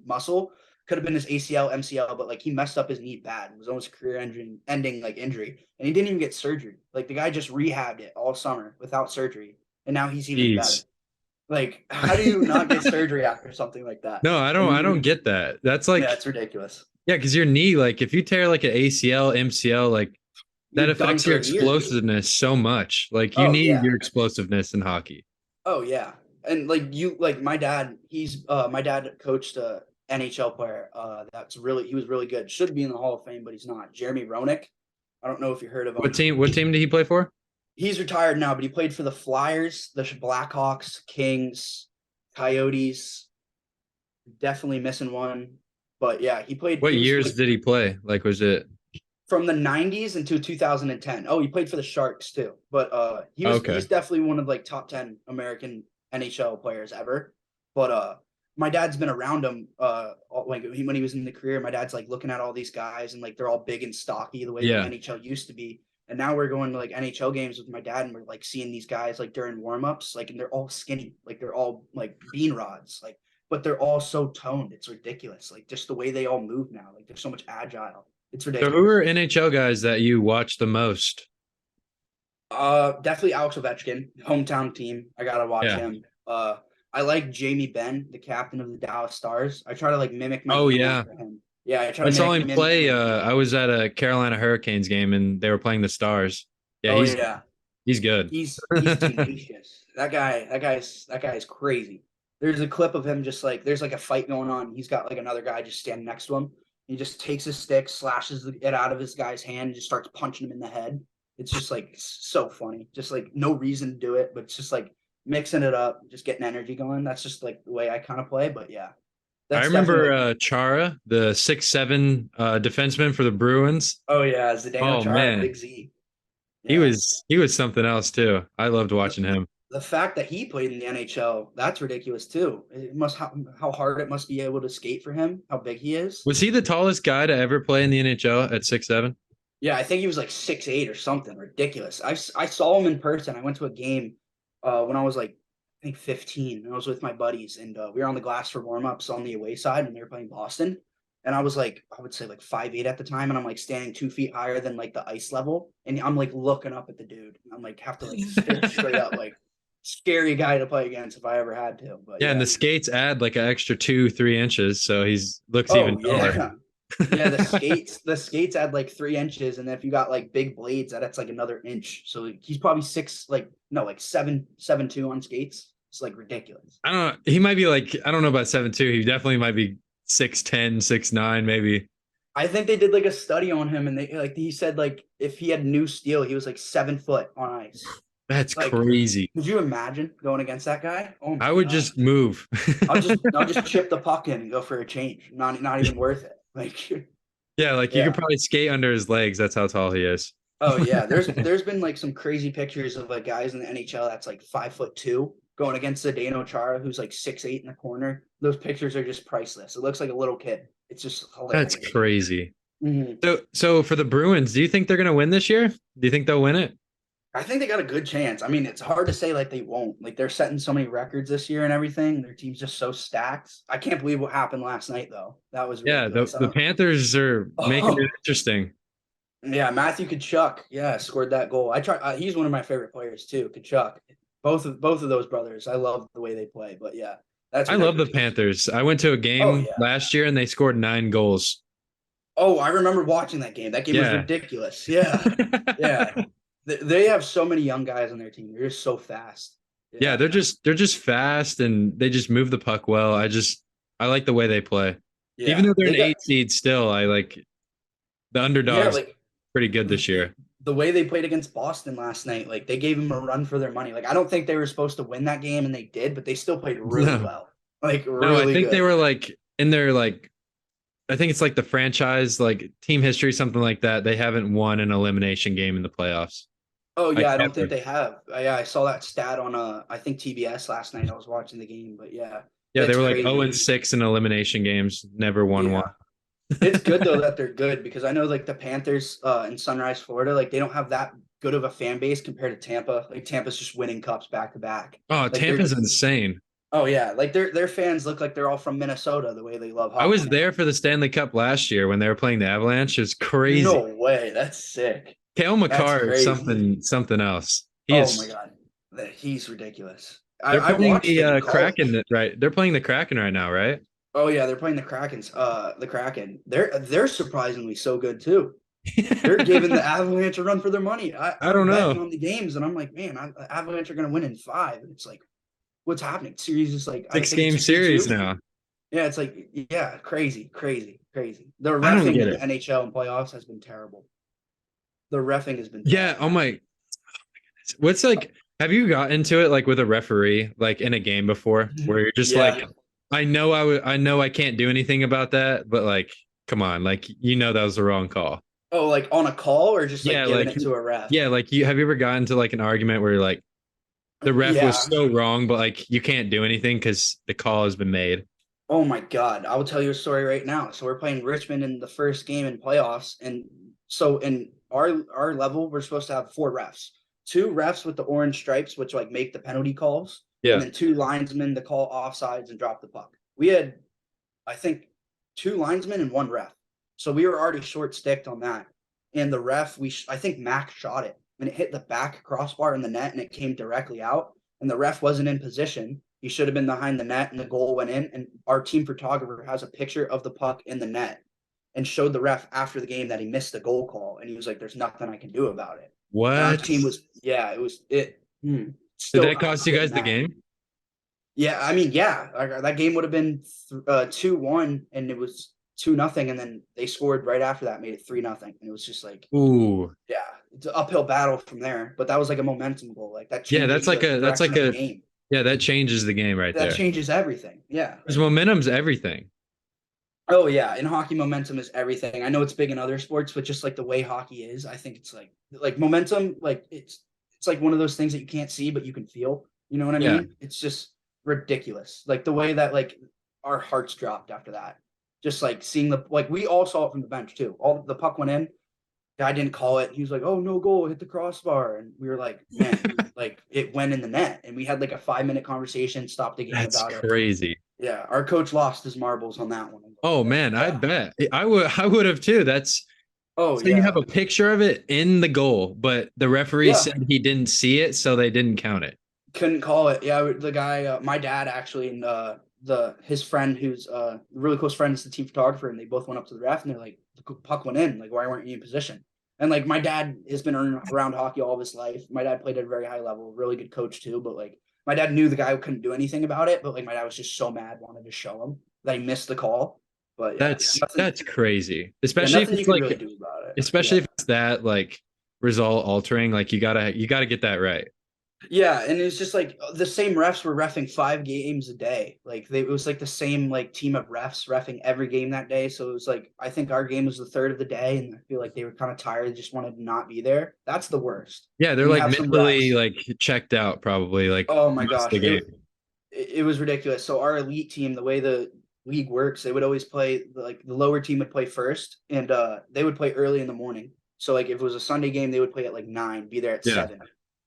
muscle. Could have been his ACL, MCL, but like he messed up his knee bad. It was almost a career-ending like injury, and he didn't even get surgery. Like the guy just rehabbed it all summer without surgery, and now he's even better. Like, how do you not get surgery after something like that? No, I don't get that. That's like, it's ridiculous. Yeah, because your knee, like if you tear like an ACL, MCL, like that affects your explosiveness so much. Like you need your explosiveness in hockey. Oh yeah, and like my dad, my dad coached a NHL player. He was really good. Should be in the Hall of Fame, but he's not. Jeremy Roenick. I don't know if you heard of him. What team did he play for? He's retired now, but he played for the Flyers, the Blackhawks, Kings, Coyotes. Definitely missing one, but yeah, he played. What years did he play? Like, was it from the 90s into 2010? Oh, he played for the Sharks too, but he's definitely one of like top 10 American NHL players ever. But my dad's been around him like when he was in the career. My dad's like looking at all these guys, and like they're all big and stocky the way the NHL used to be. And now we're going to like NHL games with my dad, and we're like seeing these guys like during warmups, like, and they're all skinny, like they're all like bean rods, like, but they're all so toned. It's ridiculous. Like just the way they all move now, like they're so much agile. It's ridiculous. So who are NHL guys that you watch the most? Definitely Alex Ovechkin, hometown team. I gotta watch him. I like Jamie Benn, the captain of the Dallas Stars. I try to like mimic my for him. Yeah, I saw him play. I was at a Carolina Hurricanes game, and they were playing the Stars. Yeah, he's good. He's tenacious. That guy is crazy. There's a clip of him just like there's like a fight going on. He's got like another guy just standing next to him. He just takes his stick, slashes it out of his guy's hand, and just starts punching him in the head. It's just like so funny. Just like no reason to do it, but it's just like mixing it up, just getting energy going. That's just like the way I kind of play. But yeah. I remember Chara, the 6'7" defenseman for the Bruins. Oh yeah, Zdeno Chara, man. Big Z. Yeah. He was something else too. I loved watching him. The fact that he played in the NHL, that's ridiculous too. It must how hard it must be able to skate for him, how big he is. Was he the tallest guy to ever play in the NHL at 6'7"? Yeah, I think he was like 6'8" or something ridiculous. I saw him in person. I went to a game when I was like I think 15. And I was with my buddies, and we were on the glass for warm-ups on the away side, and they were playing Boston. And I was like, I would say like 5'8" at the time, and I'm like standing 2 feet higher than like the ice level, and I'm like looking up at the dude. I'm like have to like stare straight up, like scary guy to play against if I ever had to. But yeah, and the skates add like an extra 2-3 inches, so he's looks even taller. Yeah, the skates add like 3 inches, and then if you got like big blades, that's like another inch. So he's probably 7'2" on skates. It's like ridiculous. I don't know. He might be like, I don't know about 7'2". He definitely might be 6'10", 6'9", maybe. I think they did like a study on him, and he said like if he had new steel, he was like 7 foot on ice. That's like, crazy. Could you imagine going against that guy? Oh I would just move. I'll just chip the puck in and go for a change. Not even worth it. Like yeah, like you could probably skate under his legs. That's how tall he is. Oh yeah, there's been like some crazy pictures of like guys in the NHL that's like 5'2" going against Zdeno Chara, who's like 6'8" in the corner. Those pictures are just priceless. It looks like a little kid. It's just hilarious. That's crazy. Mm-hmm. So for the Bruins, do you think they're gonna win this year? Do you think they'll win it? I think they got a good chance. I mean, it's hard to say like they won't. Like they're setting so many records this year and everything. Their team's just so stacked. I can't believe what happened last night though. That was ridiculous. The Panthers are making it interesting. Yeah, Matthew Tkachuk, scored that goal. He's one of my favorite players too. Tkachuk, both of those brothers. I love the way they play. But yeah, I love the Panthers. I went to a game last year and they scored 9 goals. Oh, I remember watching that game. That game was ridiculous. Yeah, yeah. They have so many young guys on their team. They're just so fast. Yeah, they're just fast and they just move the puck well. I like the way they play. Even Yeah, though they're they an got 8 seed still, I like the yeah, underdogs like pretty good this year. the way they played against Boston last night, like they gave them a run for their money. Like I don't think they were supposed to win that game and they did, but they still played really No. well. Like No, I really think they good. were like in their like I think it's like the franchise like team history something like that. They haven't won an elimination game in the playoffs. Oh Like yeah, I don't think ever. they have. Yeah, I saw that stat on I think TBS last night. I was watching the game, but yeah, Yeah, they it's were like 0 crazy. and 6 in elimination games, never won one. Yeah. It's good though that they're good because I know like the Panthers in Sunrise, Florida, like they don't have that good of a fan base compared to Tampa. Like Tampa's just winning cups back to back. Oh, Like they're Tampa's insane. oh yeah, like their fans look like they're all from Minnesota the way they love I hockey was now. there for the Stanley Cup last year when they were playing the Avalanche. It was crazy. No way, that's sick. Kale That's McCarr is crazy. something else. He Oh my is. god, he's ridiculous. They're I playing watched him in the college. Kraken, right? They're playing the Kraken right now, right? Oh yeah, they're playing the Krakens. The Kraken. They're surprisingly so good too. They're giving the Avalanche a run for their money. I don't I'm betting know. on the games, and I'm like, man, Avalanche are going to win in 5. And it's like, what's happening? Series is like, I Six think game it's 2-2. series now. Yeah, it's like, yeah, crazy, crazy, crazy. The I don't refing get in the it. NHL and playoffs has been terrible. The refing has been Yeah. bad. Oh my. What's like? Have you got into it like with a referee like in a game before where you're just Yeah. like, I know I can't do anything about that, but like, come on, like that was the wrong call. Oh, like on a call or just like Yeah, giving like it to a ref? yeah, like you have you ever gotten to like an argument where like the ref was Yeah. so wrong, but like you can't do anything because the call has been made. Oh my God. I will tell you a story right now. So we're playing Richmond in the first game in playoffs. And so in our level, we're supposed to have 4 refs. 2 refs with the orange stripes, which like make the penalty calls, and Yeah. then 2 linesmen to call offsides and drop the puck. We had, I think, 2 linesmen and 1 ref. So we were already short sticked on that. And the ref, I think Mac shot it and it hit the back crossbar in the net and it came directly out. And the ref wasn't in position. He should have been behind the net and the goal went in. And our team photographer has a picture of the puck in the net and showed the ref after the game that he missed the goal call. And he was like, there's nothing I can do about it. And our What? team was, yeah, it was, it Did still that cost you guys the mad. game? Yeah, I mean, yeah, that game would have been 2-1 and it was 2-0. And then they scored right after that, made it 3-0. And it was just like, Ooh. yeah, it's an uphill battle from there. But that was like a momentum goal. Like that Yeah, changes the direction of the game. yeah, that changes the game right That there. changes everything. Yeah. Because momentum's everything. Oh yeah, in hockey, momentum is everything. I know it's big in other sports, but just like the way hockey is, I think it's like momentum. Like it's like one of those things that you can't see but you can feel. You know what I Yeah. mean? It's just ridiculous. Like the way that like our hearts dropped after that. Just like seeing we all saw it from the bench too. All the puck went in. Guy didn't call it. He was like, "Oh no goal, hit the crossbar," and we were like, "Man, like it went in the net." And we had like a 5-minute conversation, stopped the game That's about it. crazy. Yeah, our coach lost his marbles on that one. Oh man, I bet. I would have too. That's Oh so you have yeah, a picture of it in the goal, but the referee Yeah. said he didn't see it, so they didn't count it. couldn't call it. Yeah, the guy, my dad actually, and his friend who's a really close friend is the team photographer, and they both went up to the ref and they're like, "The puck went in. Like, why weren't you in position?" And like my dad has been around hockey all of his life. My dad played at a very high level, really good coach too. But like my dad knew the guy couldn't do anything about it. But like my dad was just so mad, wanted to show him that he missed the call. But yeah, That's crazy. yeah, Especially if nothing you it's can like really do about it. especially Yeah. if it's that like result altering, like you gotta get that right. Yeah, and it's just like the same refs were refing 5 games a day. Like it was like the same like team of refs refing every game that day. So it was like I think our game was the third of the day, and I feel like they were kind of tired, just wanted to not be there. That's the worst. Yeah, they're You like have some mentally refs. like checked out probably like Oh my most of gosh, the game. it was ridiculous. So our elite team, the way the league works, they would always play like the lower team would play first, and they would play early in the morning. So like if it was a Sunday game, they would play at like 9, be there at Yeah. 7.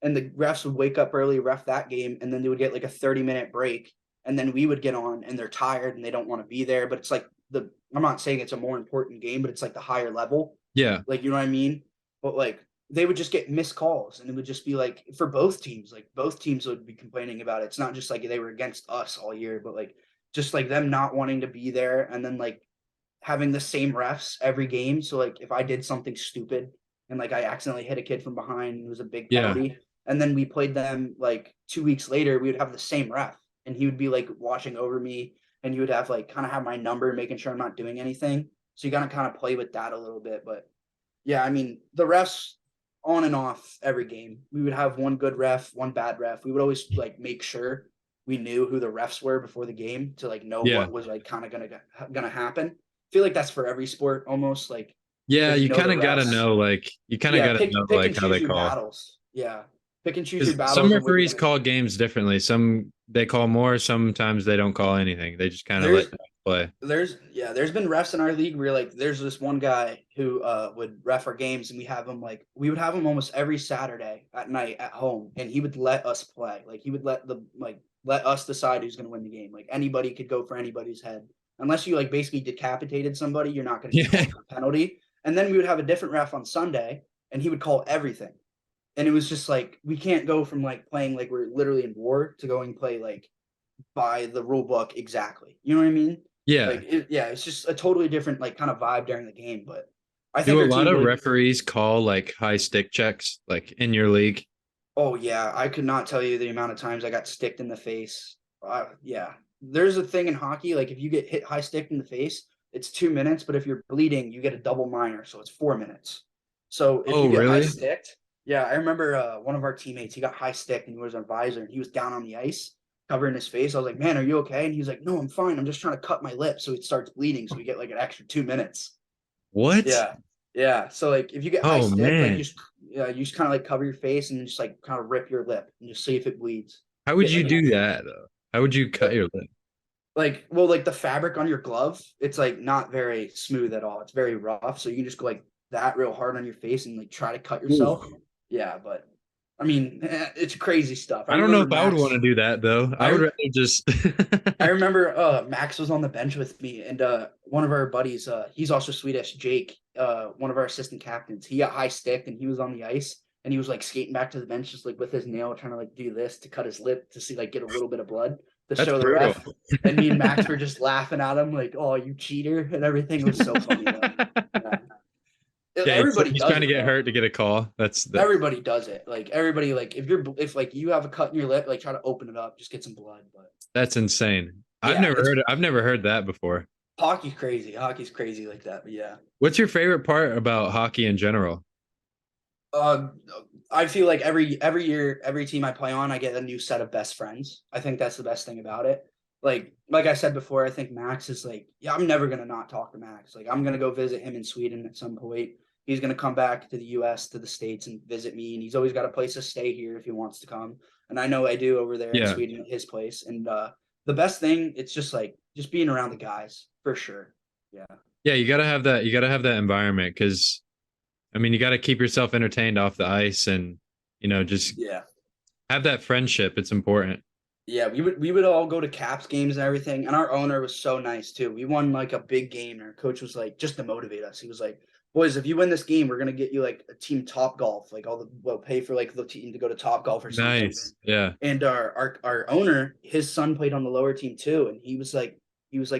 And the refs would wake up early, ref that game, and then they would get like a 30-minute break. And then we would get on and they're tired and they don't want to be there. But it's like I'm not saying it's a more important game, but it's like the higher level. Yeah. Like, you know what I mean? But like they would just get missed calls and it would just be like for both teams, like both teams would be complaining about it. It's not just like they were against us all year, but like just like them not wanting to be there and then like having the same refs every game. So like if I did something stupid and like I accidentally hit a kid from behind, and it was a big Yeah. penalty. And then we played them like 2 weeks later. We would have the same ref, and he would be like watching over me, and you would have like kind of have my number, making sure I'm not doing anything. So you gotta kind of play with that a little bit. But yeah, I mean the refs on and off every game. We would have one good ref, one bad ref. We would always like make sure we knew who the refs were before the game to like know Yeah. what was like kind of gonna happen. I feel like that's for every sport almost. Like Yeah, if you you know kind the of got to refs, know, like, you kind of yeah, got to know, pick like, and how choose they your call. battles. Yeah, pick and choose your 'Cause battles. some And what you're referees gonna, call games differently. Some they call more, sometimes they don't call anything. They just kind of let there's you play. there's been refs in our league where like there's this one guy who would ref our games, and we would have him almost every Saturday at night at home, and he would let us play. Like he would let us decide who's going to win the game. Like anybody could go for anybody's head, unless you like basically decapitated somebody, you're not going to get Yeah. called for a penalty. And then we would have a different ref on Sunday, and he would call everything. And it was just like we can't go from like playing like we're literally in war to going play like by the rule book exactly. You know what I mean? Yeah. Like it's just a totally different like kind of vibe during the game. But I think Do a our lot team of really. referees call like high stick checks, like in your league? Oh yeah, I could not tell you the amount of times I got sticked in the face. Yeah, there's a thing in hockey, like if you get hit high stick in the face, it's 2 minutes, but if you're bleeding, you get a double minor, so it's 4 minutes. So if you Oh, get high really? sticked, yeah, I remember one of our teammates, he got high sticked and he was our visor, and he was down on the ice covering his face. I was like, man, are you okay? And he's like, no, I'm fine. I'm just trying to cut my lip so it starts bleeding, so we get like an extra 2 minutes. What? Yeah. Yeah. So like if you get high Oh, stick, like man. you just kind of like cover your face and just like kind of rip your lip and just see if it bleeds. How You would get you like do that, though? How would you cut your lip? like the fabric on your glove, it's like not very smooth at all. It's very rough. So you can just go like that real hard on your face and like try to cut yourself. Ooh. Yeah, but I mean, it's crazy stuff. I I don't know remember if I would want to do that, though. I would I rather just. I remember Max was on the bench with me, and one of our buddies, he's also Swedish, Jake, one of our assistant captains, he got high sticked and he was on the ice and he was like skating back to the bench just like with his nail trying to like do this to cut his lip to see like get a little bit of blood to That's show the brutal. ref. And me and Max were just laughing at him like, oh, you cheater, and everything. It was so funny though. Yeah. Yeah, Everybody he's does trying to it, get though. hurt to get a call. That's Everybody does it. Like everybody, like if like you have a cut in your lip, like try to open it up, just get some blood. But that's insane. yeah, I've never heard that before. hockey's crazy. Hockey's crazy like that. But yeah. What's your favorite part about hockey in general? Uh, I feel like every year, every team I play on, I get a new set of best friends. I think that's the best thing about it. Like I said before, I think Max is like, yeah, I'm never gonna not talk to Max. Like I'm gonna go visit him in Sweden at some point. He's gonna come back to the U.S. to the States and visit me, and he's always got a place to stay here if he wants to come. And I know I do over there in Yeah. Sweden at his place. And the best thing, it's just like just being around the guys for sure. Yeah. Yeah, you gotta have that. You gotta have that environment because, I mean, you gotta keep yourself entertained off the ice and, just Yeah. have that friendship. It's important. Yeah, we would all go to Caps games and everything, and our owner was so nice too. We won like a big game, and our coach was like, just to motivate us, he was like, "Boys, if you win this game, we're gonna get you like a team Top Golf, like we'll pay for like the team to go to Top Golf or something." Nice. Yeah. And our owner, his son played on the lower team too, and he was like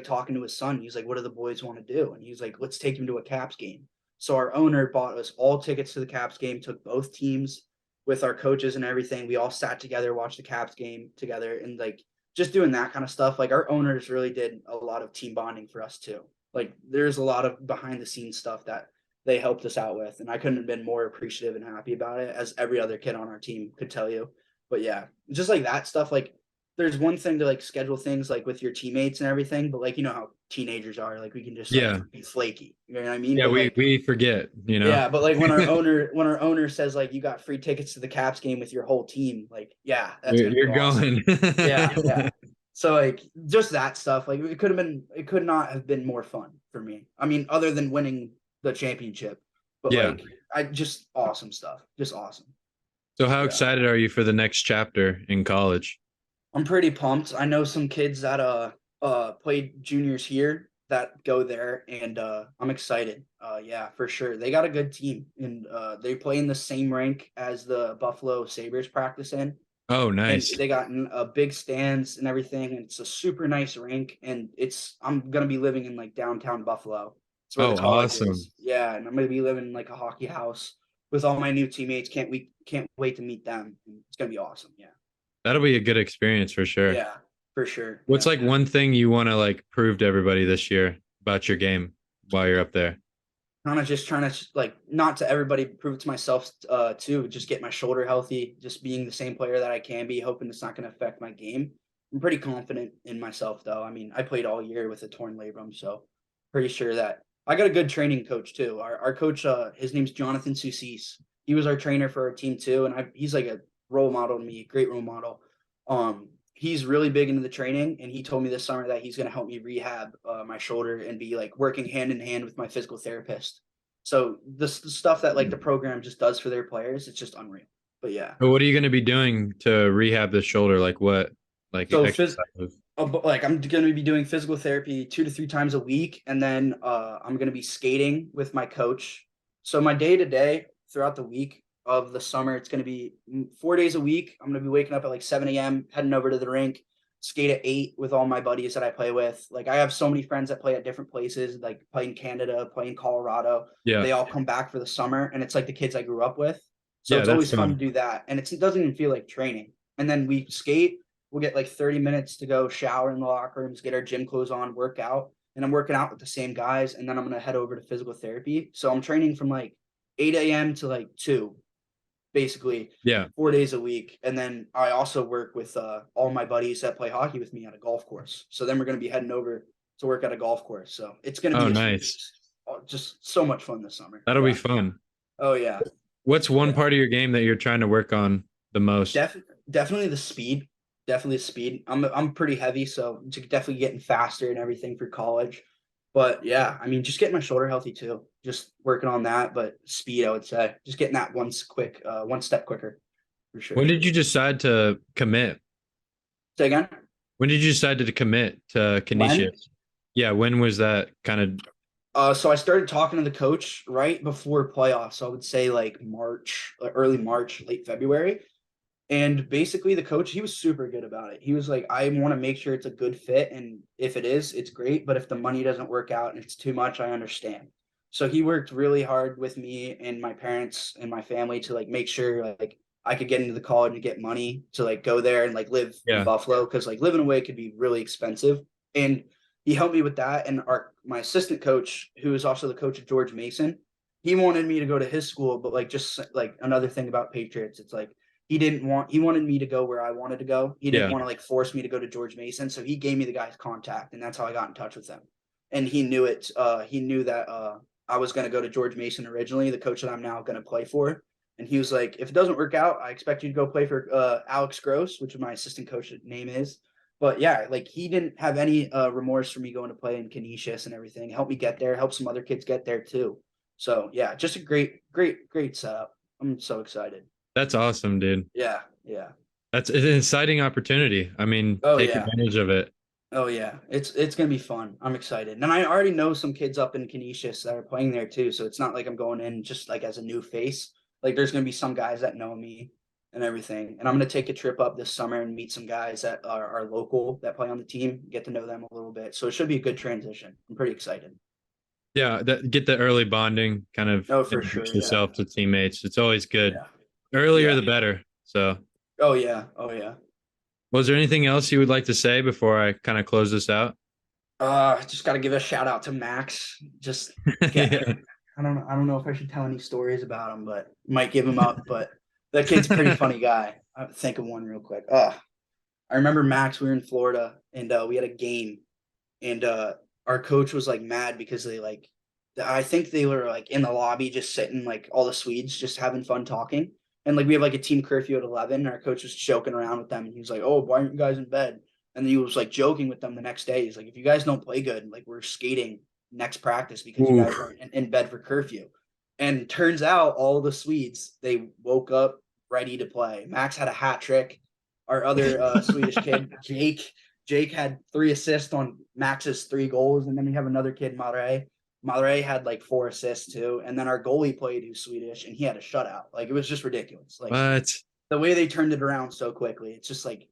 talking to his son. He's like, "What do the boys want to do?" And he was like, "Let's take him to a Caps game." So our owner bought us all tickets to the Caps game, took both teams with our coaches and everything. We all sat together, watched the Caps game together, and like just doing that kind of stuff. Like our owners really did a lot of team bonding for us too. Like there's a lot of behind the scenes stuff that they helped us out with, and I couldn't have been more appreciative and happy about it, as every other kid on our team could tell you. But yeah, just like that stuff. Like there's one thing to like schedule things like with your teammates and everything, but like you know how teenagers are, like we can just like Yeah. be flaky. You know what I mean? Yeah. But, We like, we forget. yeah, but like when our owner says like you got free tickets to the Caps game with your whole team, like yeah, that's gonna You're be awesome. going. Yeah. So like just that stuff, like it could not have been more fun for me. I mean, other than winning the championship, but Yeah. like I just awesome stuff, just awesome. So how Yeah. excited are you for the next chapter in college? I'm pretty pumped. I know some kids that played juniors here that go there, and I'm excited. Yeah, for sure. They got a good team, and they play in the same rank as the Buffalo Sabres practice in. Oh, And nice. they got big stands and everything. And it's a super nice rink, and I'm gonna be living in like downtown Buffalo. It's where Oh, the college awesome. is. Yeah, and I'm gonna be living in like a hockey house. with all my new teammates. Can't wait to meet them. It's gonna be awesome. Yeah. That'll be a good experience for sure. Yeah, for sure. What's Yeah. like one thing you want to like prove to everybody this year about your game while you're up there? Kind of just trying to like not to everybody, prove it to myself too. Just get my shoulder healthy. Just being the same player that I can be. Hoping it's not going to affect my game. I'm pretty confident in myself though. I mean, I played all year with a torn labrum, so pretty sure that I got a good training coach too. Our coach, his name's Jonathan Susis. He was our trainer for our team too, and he's like a role model to me, a great role model. He's really big into the training, and he told me this summer that he's going to help me rehab my shoulder and be like working hand in hand with my physical therapist. So the stuff that like the program just does for their players, it's just unreal. But yeah. But what are you going to be doing to rehab the shoulder? Like what? Like So exercises? like I'm going to be doing physical therapy 2 to 3 times a week, and then I'm going to be skating with my coach. So my day to day throughout the week of the summer, it's going to be 4 days a week. I'm going to be waking up at like 7 a.m., heading over to the rink, skate at 8 with all my buddies that I play with. Like I have so many friends that play at different places, like play in Canada, play in Colorado. Yeah. They all come back for the summer, and it's like the kids I grew up with. So Yeah, it's that's always fun to fun. do that. And it doesn't even feel like training. And then we skate. We'll get like 30 minutes to go shower in the locker rooms, get our gym clothes on, work out. And I'm working out with the same guys. And then I'm going to head over to physical therapy. So I'm training from like 8 a.m. to like 2, basically Yeah. 4 days a week. And then I also work with all my buddies that play hockey with me at a golf course. So then we're going to be heading over to work at a golf course. So it's going to be nice. Just so much fun this summer. That'll be fun. Oh yeah. What's one part of your game that you're trying to work on the most? Definitely the speed. Definitely the speed. I'm pretty heavy, so definitely getting faster and everything for college. But yeah, I mean, just getting my shoulder healthy too. Just working on that, but speed, I would say, just getting that one step quicker, for sure. When did you decide to commit? Say again? When did you decide to commit to Canisius? Yeah, when was that kind of? So I started talking to the coach right before playoffs. So I would say like March, early March, late February. And basically the coach, he was super good about it. He was like, I want to make sure it's a good fit. And if it is, it's great. But if the money doesn't work out and it's too much, I understand. So he worked really hard with me and my parents and my family to like make sure like I could get into the college and get money to like go there and like live in Buffalo. Cause like living away could be really expensive. And he helped me with that. And my assistant coach, who is also the coach of George Mason, he wanted me to go to his school. But like, just like another thing about Patriots, it's like, he wanted me to go where I wanted to go. He didn't want to like force me to go to George Mason. So he gave me the guy's contact, and that's how I got in touch with him. And he knew it. He knew that I was going to go to George Mason originally, the coach that I'm now going to play for. And he was like, if it doesn't work out, I expect you to go play for Alex Gross, which is my assistant coach's name is. But yeah, like he didn't have any remorse for me going to play in Canisius and everything. Help me get there, help some other kids get there too. So yeah, just a great setup. I'm so excited. That's awesome, dude. Yeah. That's an exciting opportunity. I mean, take advantage of it. Oh yeah, it's gonna be fun. I'm excited, and I already know some kids up in Canisius that are playing there too. So it's not like I'm going in just like as a new face. Like there's gonna be some guys that know me and everything, and I'm gonna take a trip up this summer and meet some guys that are local that play on the team, get to know them a little bit. So it should be a good transition. I'm pretty excited. Yeah, get the early bonding, kind of introduce yourself to teammates. It's always good. Yeah. Earlier the better. So. Oh yeah. Was there anything else you would like to say before I kind of close this out? Just got to give a shout out to Max. Just I don't know if I should tell any stories about him, but might give him up. But that kid's a pretty funny guy. I'll think of one real quick. I remember Max. We were in Florida and we had a game, and our coach was like mad because I think they were like in the lobby just sitting like all the Swedes just having fun talking. And like we have like a team curfew at 11, and our coach was joking around with them, and he was like, "Oh, why aren't you guys in bed?" And he was like joking with them the next day. He's like, "If you guys don't play good, like we're skating next practice because you guys are in bed for curfew." And turns out all the Swedes, they woke up ready to play. Max had a hat trick. Our other Swedish kid, Jake had 3 assists on Max's 3 goals, and then we have another kid, Marais had like 4 assists too, and then our goalie played who's Swedish, and he had a shutout. Like it was just ridiculous. Like what? The way they turned it around so quickly, it's just like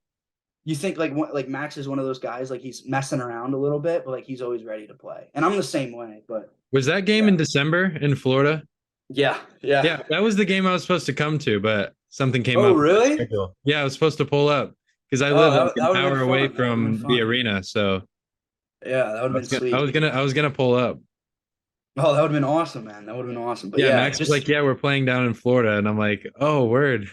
you think like Max is one of those guys like he's messing around a little bit, but like he's always ready to play. And I'm the same way. But was that game in December in Florida? Yeah, yeah. Yeah, that was the game I was supposed to come to, but something came Oh, up. really? Yeah, I was supposed to pull up because I Oh, live like that an would have been hour away fun. That would have been from the fun. arena, so Yeah, that would have been sweet. I was gonna pull up. Oh, that would have been awesome, man. That would have been awesome. But Yeah, yeah, Max was like, "Yeah, we're playing down in Florida," and I'm like, "Oh, word."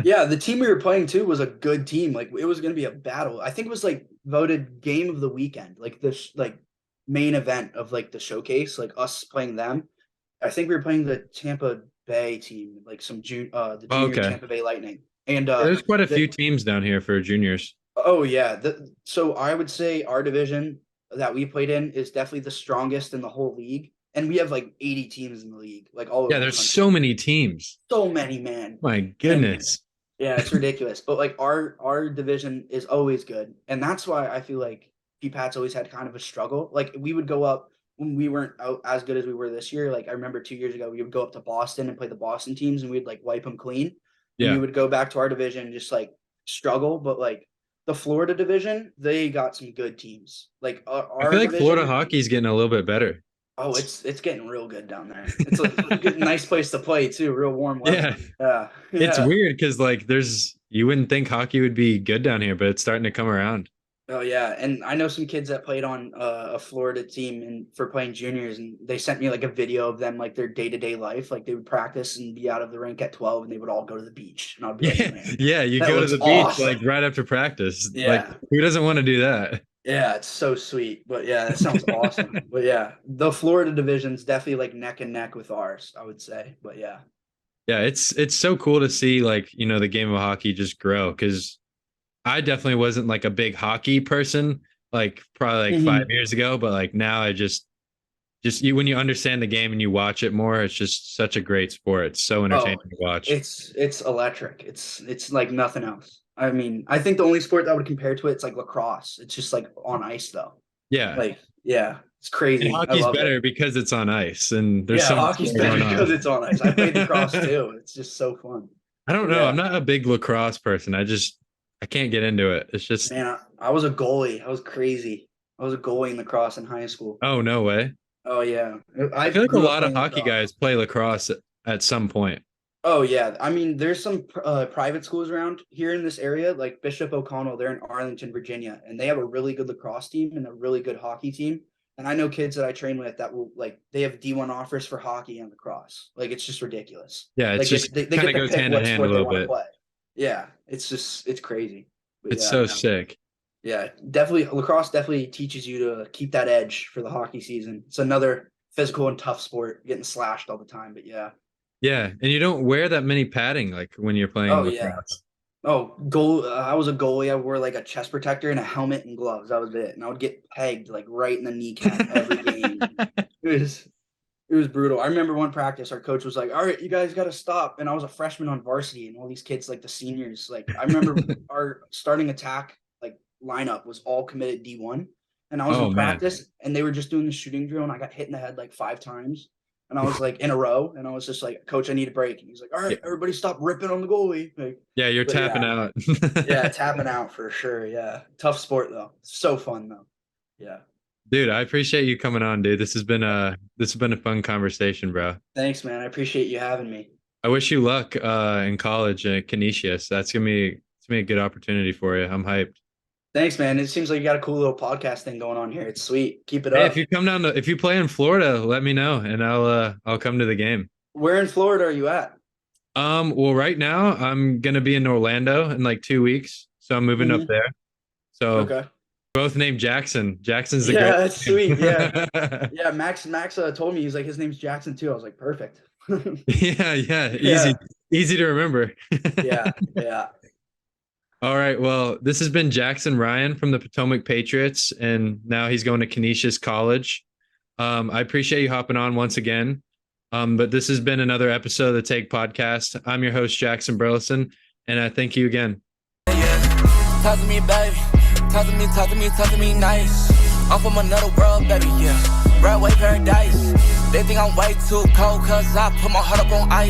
yeah, the team we were playing too was a good team. Like it was going to be a battle. I think it was like voted game of the weekend, like this like main event of like the showcase, like us playing them. I think we were playing the Tampa Bay team, like the Oh, junior okay. Tampa Bay Lightning. And There's quite a the, few teams down here for juniors. oh yeah, so I would say our division that we played in is definitely the strongest in the whole league. And we have like 80 teams in the league, like all over Yeah, the there's country. so many teams. So many, man. My And goodness. yeah, it's ridiculous. But like our division is always good. And that's why I feel like P-Pat's always had kind of a struggle. Like we would go up when we weren't out as good as we were this year. Like I remember 2 years ago, we would go up to Boston and play the Boston teams and we'd like wipe them clean. And we Yeah. would go back to our division and just like struggle. But like the Florida division, they got some good teams. Like I feel like division, Florida hockey's getting a little bit better. oh, it's getting real good down there. It's a good, nice place to play too. Real warm weather. Yeah. Yeah, It's yeah. weird because like you wouldn't think hockey would be good down here, but it's starting to come around. Oh yeah, and I know some kids that played on a Florida team and for playing juniors, and they sent me like a video of them like their day-to-day life. Like they would practice and be out of the rink at 12, and they would all go to the beach, and I'd be like, Yeah, man, yeah. You that go to looks the beach awesome. like right after practice. Yeah. Like who doesn't want to do that? Yeah, it's so sweet. But yeah, that sounds awesome. But yeah, the Florida division's definitely like neck and neck with ours, I would say. But yeah. Yeah, it's so cool to see like, the game of hockey just grow because I definitely wasn't like a big hockey person, like probably like 5 years ago, but like now I just when you understand the game and you watch it more, it's just such a great sport. It's so entertaining to watch. It's electric. It's like nothing else. I mean, I think the only sport that would compare to it's like lacrosse. It's just like on ice though. Yeah. Like, yeah, it's crazy. And I hockey's love better it. because it's on ice and there's Yeah, so much hockey's going better on. because it's on ice. I played lacrosse too. It's just so fun. I don't know. Yeah. I'm not a big lacrosse person. I can't get into it. It's just Man, I was a goalie. I was crazy. I was a goalie in lacrosse in high school. oh no way. Oh yeah. I feel like a grew up lot of playing hockey lacrosse. guys play lacrosse at some point. Oh yeah, I mean, there's some private schools around here in this area, like Bishop O'Connell. They're in Arlington, Virginia, and they have a really good lacrosse team and a really good hockey team. And I know kids that I train with that will like they have D1 offers for hockey and lacrosse. Like it's just ridiculous. Yeah, it's Like just they kind get of to goes pick hand in what hand a sport they little want to bit. play. Yeah, it's crazy. But It's yeah, so no. sick. Yeah, definitely lacrosse definitely teaches you to keep that edge for the hockey season. It's another physical and tough sport, getting slashed all the time. But yeah. Yeah, and you don't wear that many padding like when you're playing Oh lacrosse. yeah. Oh, goal! I was a goalie. I wore like a chest protector and a helmet and gloves. That was it. And I would get pegged like right in the kneecap every game. It was brutal. I remember one practice, our coach was like, "All right, you guys got to stop." And I was a freshman on varsity, and all these kids, like the seniors, like I remember our starting attack like lineup was all committed D1, and I was Oh, in man. practice, and they were just doing the shooting drill, and I got hit in the head like 5 times. And I was like in a row, and I was just like, "Coach, I need a break." And he's like, "All right, everybody, stop ripping on the goalie." Like, Yeah, you're but tapping yeah. out. yeah, tapping out for sure. Yeah, tough sport though. So fun though. Yeah. Dude, I appreciate you coming on, dude. This has been a fun conversation, bro. Thanks, man. I appreciate you having me. I wish you luck in college at Canisius. That's gonna be a good opportunity for you. I'm hyped. Thanks, man. It seems like you got a cool little podcast thing going on here. It's sweet. Keep it Hey, up. if you play in Florida, let me know and I'll come to the game. Where in Florida are you at? Well, right now I'm gonna be in Orlando in like 2 weeks, so I'm moving up there. So Okay. both named Jackson. Jackson's the Yeah, great that's name. sweet. Yeah. Yeah, Max told me he's like his name's Jackson too. I was like, perfect. Yeah, Yeah. easy to remember. Yeah. All right. Well, this has been Jackson Ryan from the Potomac Patriots, and now he's going to Canisius College. I appreciate you hopping on once again. But this has been another episode of the Take Podcast. I'm your host, Jackson Burleson, and I thank you again. Talk to me, baby. Talk to me nice. I'm from another world, baby, yeah. Broadway paradise. They think I'm way too cold, cause I put my heart up on ice.